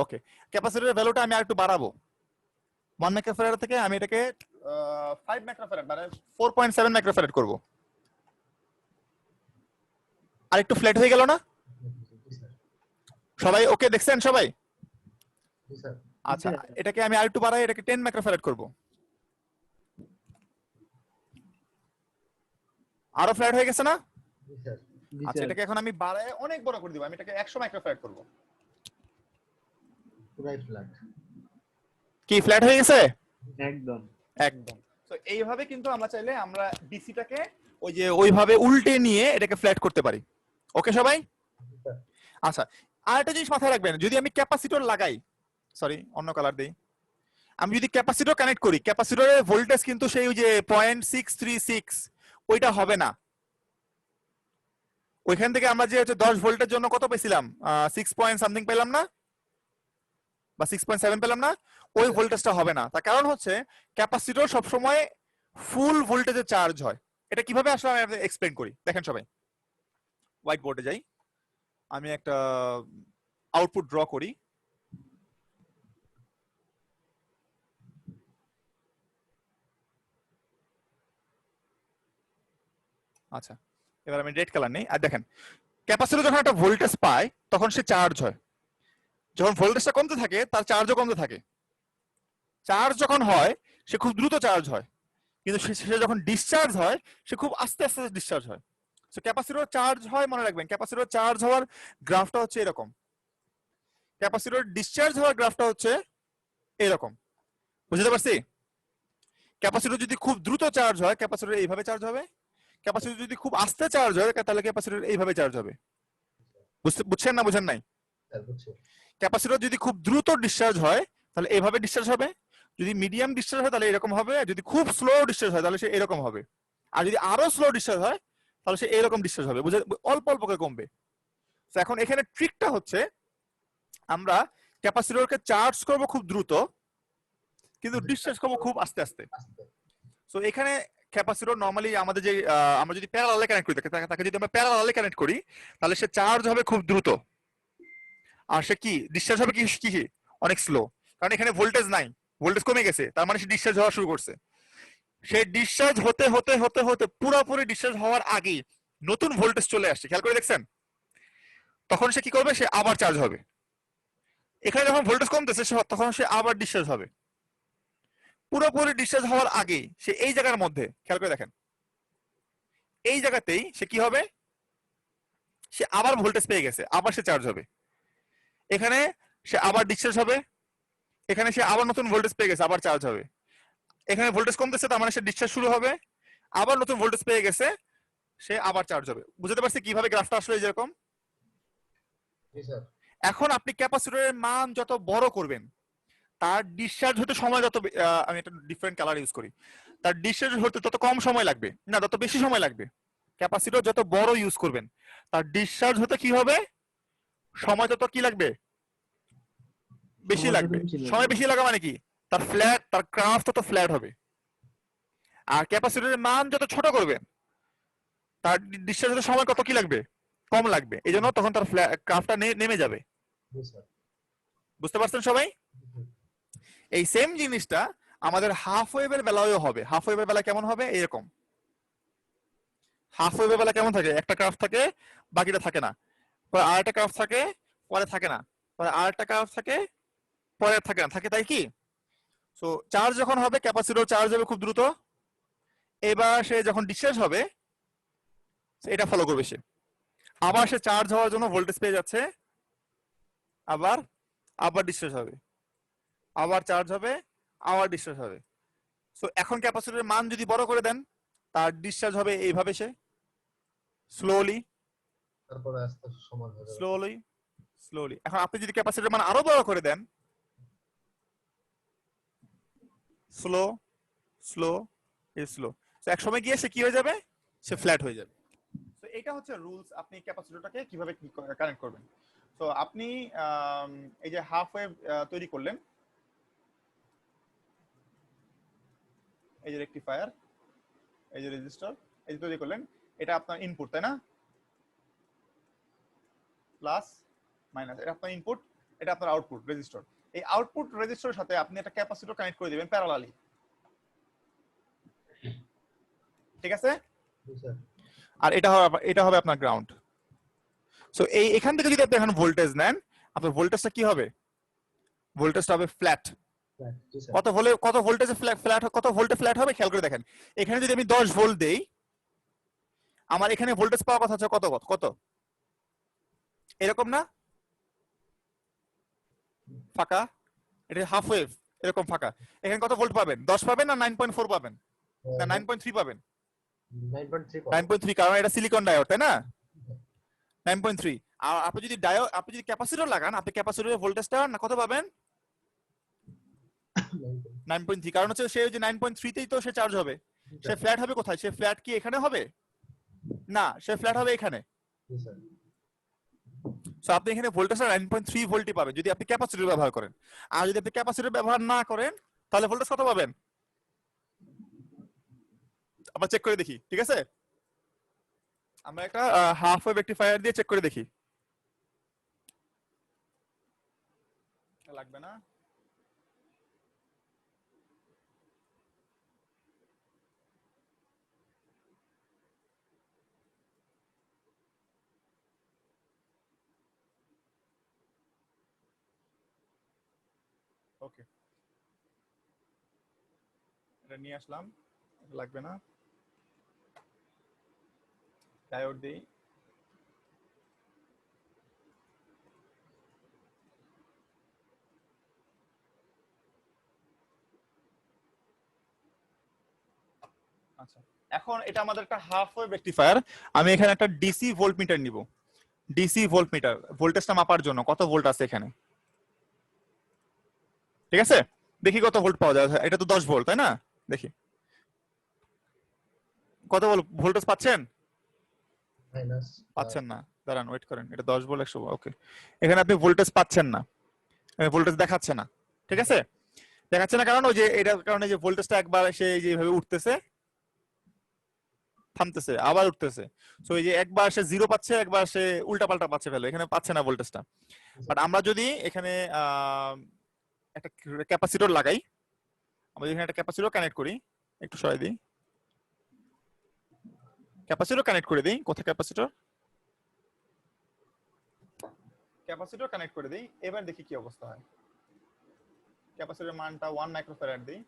ওকে, ক্যাপাসিটরের ভ্যালুটা আমি আর একটু বাড়াবো। 1 মাইক্রোফ্যারাড থেকে আমি এটাকে 5 মাইক্রোফ্যারাড মানে 4.7 মাইক্রোফ্যারাড করব। আর একটু ফ্ল্যাট হয়ে গেল না? সবাই ওকে দেখছেন সবাই? আচ্ছা, এটাকে আমি আর একটু বাড়াই, এটাকে 10 মাইক্রোফ্যারাড করব। আরো ফ্ল্যাট হয়ে গেছে না? আচ্ছা, এটাকে এখন আমি বাড়ায় অনেক বড় করে দিব, আমি এটাকে 100 মাইক্রোফ্যারাড করব। কি ফ্ল্যাট হয়ে গেছে? একদম একদম। তো এইভাবে কিন্তু আমরা চাইলে আমরা ডিসিটাকে ওই যে ওইভাবে উল্টে নিয়ে এটাকে ফ্ল্যাট করতে পারি। ওকে সবাই? আচ্ছা, আর একটা জিনিস মাথায় রাখবেন, যদি আমি ক্যাপাসিটর লাগাই, সরি অন্য কালার দেই, আমি যদি ক্যাপাসিটর কানেক্ট করি, ক্যাপাসিটরের ভোল্টেজ কিন্তু সেই যে 0.636 ওইটা হবে না। ওইখান থেকে আমরা যে 10 ভোল্টের জন্য কত পেছিলাম, 6 পয়েন্ট সামথিং পেলাম না, বা 6.7 পেলাম না, ওই ভোল্টেজটা হবে না। তার কারণ হচ্ছে ক্যাপাসিটর সবসময় ফুল ভোল্টেজে চার্জ হয়। এটা কিভাবে আসলে আমি আপনাদের এক্সপ্লেইন করি, দেখেন সবাই। হোয়াইট বোর্ডে যাই, আমি একটা আউটপুট ড্র করি। আচ্ছা, এবার আমি রেড কালার নেই। আর দেখেন ক্যাপাসিটর যখন একটা ভোল্টেজ পায় তখন সে চার্জ হয়। যখন ভোল্টেজটা কমতে থাকে তার চার্জও কমতে থাকে। চার্জ যখন হয় সে খুব দ্রুত চার্জ হয়, কিন্তু সে যখন ডিসচার্জ হয় সে খুব আস্তে আস্তে ডিসচার্জ হয়। সো ক্যাপাসিটর চার্জ হয়, মনে রাখবেন ক্যাপাসিটর চার্জ হওয়ার গ্রাফটা হচ্ছে এরকম, ক্যাপাসিটর ডিসচার্জ হওয়ার গ্রাফটা হচ্ছে এরকম। বুঝতে পারছি? ক্যাপাসিটর যদি খুব দ্রুত চার্জ হয় ক্যাপাসিটর এইভাবে চার্জ হবে, ক্যাপাসিটর যদি খুব আস্তে চার্জ হয় তাহলে ক্যাপাসিটর এইভাবে চার্জ হবে। বুঝছেন না বুঝেন নাই? ক্যাপাসিটর যদি খুব দ্রুত ডিসচার্জ হয় তাহলে এইভাবে ডিসচার্জ হবে, যদি মিডিয়াম ডিসচার্জ হয় তাহলে এরকম হবে, আর যদি খুব স্লো ডিসচার্জ হয় তাহলে সে এরকম হবে, আর যদি আরো স্লো ডিসচার্জ হয় তাহলে সে এরকম ডিসচার্জ হবে। বুঝে অল্প অল্প করে কমবে। তো এখন এখানে ট্রিকটা হচ্ছে আমরা ক্যাপাসিটরকে চার্জ করব খুব দ্রুত, কিন্তু ডিসচার্জ করব খুব আস্তে আস্তে। সো এখানে ক্যাপাসিটর নরমালি আমাদের যে আমরা যদি প্যারালালে কানেক্ট করি, তাকে যদি আমরা প্যারালালে কানেক্ট করি তাহলে সে চার্জ হবে খুব দ্রুত, আর সে কি ডিসচার্জ হবে কি অনেক স্লো, কারণ এখানে ভোল্টেজ নাই, ভোল্টেজ কমে গেছে, তার মানে সে ডিসচার্জ হওয়া শুরু করছে। সে ডিসচার্জ হতে হতে হতে হতে পুরোপুরি ডিসচার্জ হওয়ার আগেই নতুন ভোল্টেজ চলে আসছে, খেয়াল করে দেখছেন? তখন সে কি করবে? সে আবার চার্জ হবে। এখানে যখন ভোল্টেজ কমতেছে তখন সে আবার ডিসচার্জ হবে। পুরোপুরি ডিসচার্জ হওয়ার আগেই সে এই জায়গার মধ্যে, খেয়াল করে দেখেন, এই জায়গাতেই সে কি হবে? সে আবার ভোল্টেজ পেয়ে গেছে, আবার সে চার্জ হবে। এখানে সে আবার ডিসচার্জ হবে, এখানে সে আবার নতুন ভোল্টেজ পেয়ে গেছে, আবার চার্জ হবে। এখানে ভোল্টেজ কমতেছে, তার মানে সে ডিসচার্জ শুরু হবে, আবার নতুন ভোল্টেজ পেয়ে গেছে, সে আবার চার্জ হবে। বুঝতে পারছি কিভাবে গ্রাফটা আসলে যেরকম? জি স্যার। এখন আপনি ক্যাপাসিটরের মান যত বড় করবেন, তার ডিসচার্জ হতে সময় যত আমি একটা ডিফারেন্ট কালার ইউজ করি, তার ডিসচার্জ হতে তত কম সময় লাগবে না, তত বেশি সময় লাগবে। ক্যাপাসিটর যত বড় ইউজ করবেন, তার ডিসচার্জ হতে কি হবে? সময় তত কি লাগবে? বেশি লাগবে। সময় বেশি লাগা মানে কি? তার ফ্ল্যাট, তার ক্রাফট তত ফ্ল্যাট হবে। আর ক্যাপাসিটরের মান যত ছোট করবেন, তার ডিসচার্জ হতে সময় কত কি লাগবে? কম লাগবে। এই জন্য তখন তার ক্রাফটটা নেমে যাবে। জি স্যার। বুঝতে পারছেন সবাই? এই সেম জিনিসটা আমাদের হাফ ওয়েভের বেলায়ও হবে। হাফ ওয়েভের বেলা কেমন হবে? এরকম। হাফ ওয়েভের বেলা কেমন থাকে? একটা ক্রাফট থাকে, বাকিটা থাকে না। পরে আরেকটা ক্রাফট থাকে, পরে থাকে না। পরে আরেকটা ক্রাফট থাকে, পরে থাকে না। থাকে তাই কি? সো চার্জ যখন হবে, ক্যাপাসিটর চার্জ হবে খুব দ্রুত। এবার সে যখন ডিসচার্জ হবে, এটা ফলো করবে সে। আবার সে চার্জ হওয়ার জন্য ভোল্টেজ পেয়ে যাচ্ছে, আবার আবার ডিসচার্জ হবে, আবার চার্জ হবে, আবার ডিসচার্জ হবে। সো এখন ক্যাপাসিটরের মান যদি বড় করে দেন, তার ডিসচার্জ হবে এইভাবে, সে স্লোলি তারপরে আস্তে আস্তে সমান হয়ে যাবে। Slowly slowly. এখন আপনি যদি ক্যাপাসিটরের মান আরো বড় করে দেন, স্লো স্লো স্লো, এক সময় গিয়ে সে কি হয়ে যাবে? সে ফ্ল্যাট হয়ে যাবে। তো এটা হচ্ছে রুলস, আপনি ক্যাপাসিটরটাকে কিভাবে কানেক্ট করবেন। তো আপনি এই যে হাফ ওয়েভ তৈরি করলেন, এই যে রেকটিফায়ার, এই যে রেজিস্টার, এই যে তৈরি করলেন, এটা আপনার ইনপুট, তাই না? প্লাস মাইনাস, এটা আপনার ইনপুট, এটা আপনার আউটপুট রেজিস্টার। এই আউটপুট রেজিস্টারের সাথে আপনি একটা ক্যাপাসিটর কানেক্ট করে দিবেন প্যারালালি, ঠিক আছে? জি স্যার। আর এটা হবে আপনার গ্রাউন্ড। সো এখান থেকে যদি আপনি এখন ভোল্টেজ নেন, আপনার ভোল্টেজটা কি হবে? ভোল্টেজটা হবে ফ্ল্যাট। জি স্যার। কত ভোল্টেজে ফ্ল্যাট, কত ভোল্টে ফ্ল্যাট হবে খেয়াল করে দেখেন। এখানে যদি আমি 10 ভোল্ট দেই, আমার এখানে ভোল্টেজ পাওয়ার কথা হচ্ছে কত কত? এরকম না? ফাঁকা, এটা হাফ ওয়েভ, এরকম ফাঁকা। এখানে কত ভোল্ট পাবেন? 10 পাবেন না 9.4 পাবেন না 9.3 পাবেন? 9.3 9.3, কারণ এটা সিলিকন ডায়োড, তাই না? 9.3। আর আপনি যদি ক্যাপাসিটর লাগান, আপনি ক্যাপাসিটরের ভোল্টেজটা না কত পাবেন? 9.3, কারণ হচ্ছে সে যে 9.3 তেই তো সে চার্জ হবে। সে ফ্ল্যাট হবে কোথায়? সে ফ্ল্যাট কি এখানে হবে? না, সে ফ্ল্যাট হবে এখানে। জি স্যার। সো আপনি এখানে ভোল্টেজটা 9.3 ভোল্টই পাবেন যদি আপনি ক্যাপাসিটর ব্যবহার করেন। আর যদি আপনি ক্যাপাসিটর ব্যবহার না করেন, তাহলে ভোল্টেজ কত পাবেন? আবার চেক করে দেখি, ঠিক আছে? আমরা একটা হাফ ওয়েভ রেকটিফায়ার দিয়ে চেক করে দেখি। লাগবে না? ওকে, এটা নিয়ে আসলাম, লাগবে না। ডায়োড দেই, আচ্ছা। এখন এটা আমাদের একটা হাফ ওয়েভ রেকটিফায়ার। আমি এখানে একটা ডিসি ভোল্ট মিটার নিব, ডিসি ভোল্ট মিটার, ভোল্টেজটা মাপার জন্য কত ভোল্ট আছে এখানে, ঠিক আছে? দেখি কত ভোল্ট পাওয়া যায়। এটা তো 10 ভোল্ট, তাই না? দেখি কত ভোল্টেজ পাচ্ছেন? মাইনাস পাচ্ছেন না, দাঁড়ান ওয়েট করেন, এটা 10 ভোল্ট 100। ওকে, এখানে আপনি ভোল্টেজ পাচ্ছেন না, ভোল্টেজ দেখাচ্ছে না, ঠিক আছে? দেখাচ্ছে না কারণ ওই যে এটার কারণে যে ভোল্টেজটা একবার সে যেভাবে উঠতেছে, থামতেছে, আবার উঠতেছে। সো এই যে একবার সে 0 পাচ্ছে, একবার সে উল্টাপাল্টা পাচ্ছে, ভ্যালু এখানে পাচ্ছে না ভোল্টেজটা। বাট আমরা যদি এখানে একটা ক্যাপাসিটর লাগাই, আমরা এখানে একটা ক্যাপাসিটর কানেক্ট করি, একটু সরাই দিই, ক্যাপাসিটর কানেক্ট করে দিই। কোথায় ক্যাপাসিটর? ক্যাপাসিটর কানেক্ট করে দিই। এবার দেখি কি অবস্থা হয়। ক্যাপাসিটরের মানটা 1 মাইক্রোফ্যারাড দিই।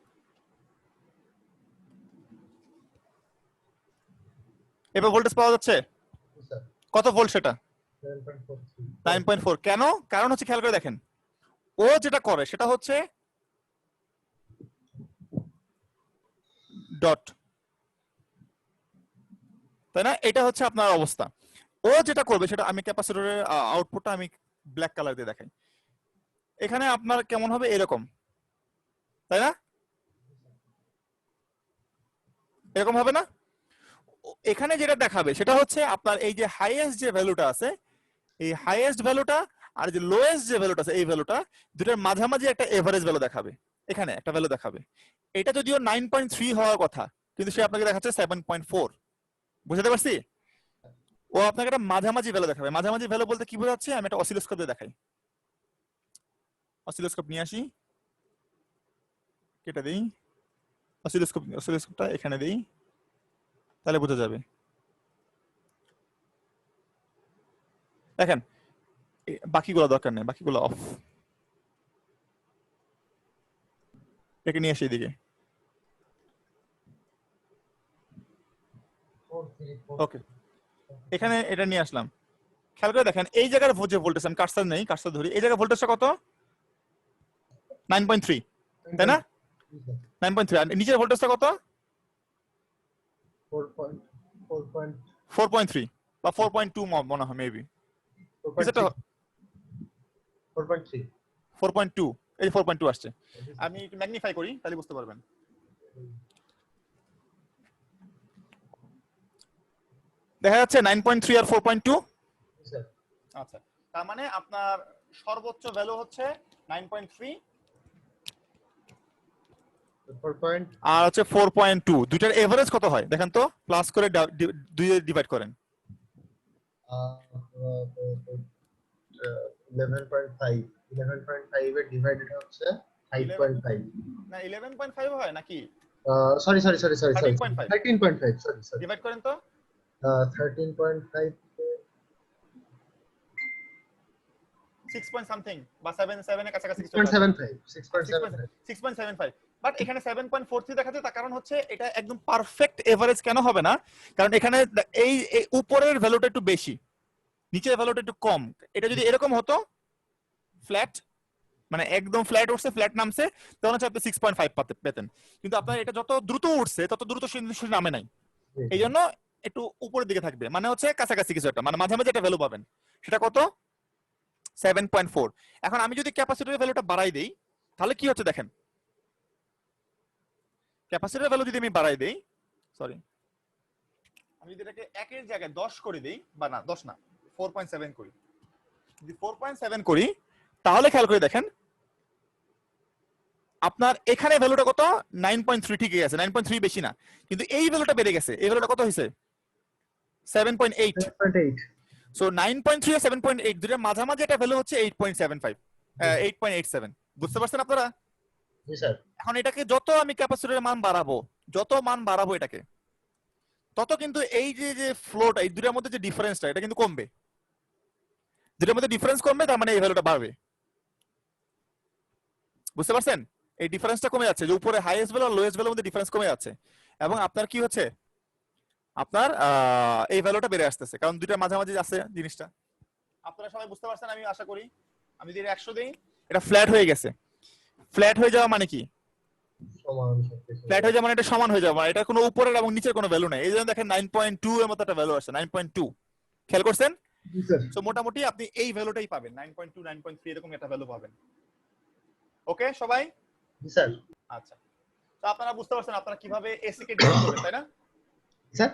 এবার ভোল্টেজ পাওয়া যাচ্ছে Yes, sir. কত ভোল্ট সেটা? 7.43. 9.4। কেন? কারণ হচ্ছে খেয়াল করে দেখেন, ও যেটা করে সেটা হচ্ছে ডট, তাই না? এটা হচ্ছে আপনার অবস্থা। ও যেটা করবে সেটা, আমি ক্যাপাসিটরের আউটপুটটা আমি ব্ল্যাক কালার দিয়ে দেখাই। এখানে আপনার কেমন হবে? এরকম, তাই না? এরকম হবে না? এখানে যেটা দেখাবে সেটা হচ্ছে আপনার এই যে হাইয়েস্ট যে ভ্যালুটা আছে, এই হাইয়েস্ট ভ্যালুটা আর যে লোয়েস্ট যে ভ্যালুটা আছে, এই ভ্যালুটা দুটার মাঝামাঝি একটা এভারেজ ভ্যালু দেখাবে। এখানে একটা ভ্যালু দেখাবে। এটা যদিও 9.3 হওয়ার কথা, কিন্তু সে আপনাকে দেখাচ্ছে 7.4। বুঝতে পারছি? ও আপনাকে একটা মাঝামাঝি ভ্যালু দেখাবে। মাঝামাঝি ভ্যালু বলতে কি বোঝাচ্ছে? আমি একটা অসিলোস্কোপ দিয়ে দেখাই। অসিলোস্কোপ নিয়ে আসি, কেটে দিই। অসিলোস্কোপটা এখানে দিই, তাহলে বোঝা যাবে। দেখেন, বাকিগুলো দরকার নেই, বাকিগুলো অফ। একে নিয়ে আসি এদিকে। 434. ওকে, এখানে এটা নিয়ে আসলাম। খেয়াল করে দেখেন, এই জায়গার যে ভোল্টেজ, আমি কার্সার নেই, কার্সার ধরি, এই জায়গার ভোল্টেজটা কত? 9.3, তাই না? Yes, sir. 9.3। আর নিচের ভোল্টেজটা কত? 4.3 বা 4.2 মনে হয়, মেবি। 4.3. 4.2, এই 4.2 আসছে। আমি একটু ম্যাগনিফাই করি, তাহলে বুঝতে পারবেন। দেখা যাচ্ছে 9.3 আর 4.2। Yes, sir. আচ্ছা, তার মানে আপনার সর্বোচ্চ ভ্যালু হচ্ছে 9.3 4. আর হচ্ছে 4.2। দুইটার এভারেজ কত হয় দেখেন তো, প্লাস করে 2 দিয়ে ডিভাইড করেন। 11.5. 11.5 এর divided হচ্ছে 5.5. না 11.5 হয় নাকি? Sorry. 13.5 13.5. Sorry. ডিভাইড করেন তো। 13.5 6 পয়েন্ট সামথিং বা 7 এর কাছাকাছি কিছু 6.75. 6.75. 6.75। বাট এখানে 7.43 দেখাচ্ছে, তার কারণ হচ্ছে এটা একদম পারফেক্ট এভারেজ কেন হবে না? কারণ এখানে এই উপরের ভ্যালুটা একটু বেশি, নিচের ভ্যালুটা একটু কম। এটা যদি এরকম হতো ফ্ল্যাট, মানে একদম ফ্ল্যাট উঠছে, ফ্ল্যাট নামছে, তখন হচ্ছে আপনি 6.5 পেতেন। কিন্তু আপনার এটা যত দ্রুত উঠছে তত দ্রুত সে নামে নাই, এই জন্য একটু উপরের দিকে থাকবে, মানে হচ্ছে কাছাকাছি কিছু একটা, মানে মাঝামাঝি একটা ভ্যালু পাবেন। সেটা কত? 7.4। এখন আমি যদি ক্যাপাসিটরের ভ্যালুটা বাড়াই দেই, তাহলে কি হচ্ছে দেখেন। ক্যাপাসিটরের ভ্যালু যদি আমি বাড়াই দেই, সরি, আমি যদি এটাকে 1 এর জায়গায় 10 করে দেই, বা না 10 না, 4.7 করি, যদি 4.7 করি, তাহলে খেয়াল করে দেখেন আপনার এখানে ভ্যালুটা কত? 9.3 ঠিকই আছে, 9.3 বেশি না, কিন্তু এই ভ্যালুটা বেড়ে গেছে। এই ভ্যালুটা কত হয়েছে? 7.8। 7.8. সো 9.3 আর 7.8 দুটোর মাঝামাঝি একটা ভ্যালু হচ্ছে 8.75, 8.87। বুঝতে পারছেন আপনারা? Yes, sir. এখন এটাকে যত আমি ক্যাপাসিটরের মান বাড়াবো, যত মান বাড়াবো এটাকে, তত কিন্তু এই যে ফ্লোটা, এই দুটোর মধ্যে যে ডিফারেন্সটা, এটা কিন্তু কমবে। দুটোর মধ্যে ডিফারেন্স কমবে, তার মানে এই ভ্যালুটা বাড়বে। বুঝতে পারছেন? এই ডিফারেন্সটা কমে যাচ্ছে, যে উপরে হাইয়েস্ট ভ্যালু আর লোয়েস্ট ভ্যালুর মধ্যে ডিফারেন্স কমে যাচ্ছে, এবং আপনার কি হচ্ছে, আপনার এই ভ্যালুটা বেড়ে আসতেছে, কারণ দুইটার মাঝামাঝি আছে জিনিসটা। আপনারা সবাই বুঝতে পারছেন আমি আশা করি। আমি যদি 100 দেই, এটা ফ্ল্যাট হয়ে গেছে। ফ্ল্যাট হয়ে যাওয়া মানে কি? সমান সবকিছু। ফ্ল্যাট হয়ে যাওয়া মানে এটা সমান হয়ে যাওয়া, মানে এটা কোনো উপরের এবং নিচের কোনো ভ্যালু নাই। এই জন্য দেখেন 9.2 এর মতো একটা ভ্যালু আসছে, 9.2। খেয়াল করছেন? Yes, sir. সো মোটামুটি আপনি এই ভ্যালুটাই পাবেন, 9.2 9.3 এরকম একটা ভ্যালু পাবেন। ওকে সবাই? Yes, sir. আচ্ছা, তো আপনারা বুঝতে পারছেন আপনারা কিভাবে এসি কে ডিসি করবেন, তাই না? Sir?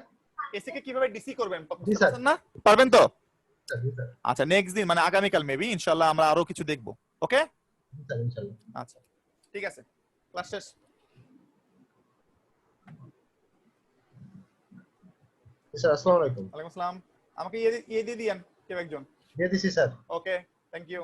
এসি কে কিভাবে ডিসি করবেন জি, বুঝতে স্যার। পারছেন না? পারবেন তো? Yes, sir. আচ্ছা, নেক্সট দিন মানে আগামীকাল মেবি ইনশাআল্লাহ আমরা আরো কিছু দেখব। ওকে? Yes, sir, inshallah. আচ্ছা, ঠিক আছে, ক্লাস শেষ। Yes, sir. Assalamu alaikum. ওয়ালাইকুম আসসালাম। আমাকে ইয়ে দিয়ে দিয়েন কেউ একজন। Yeah, this is sir. Okay, thank you.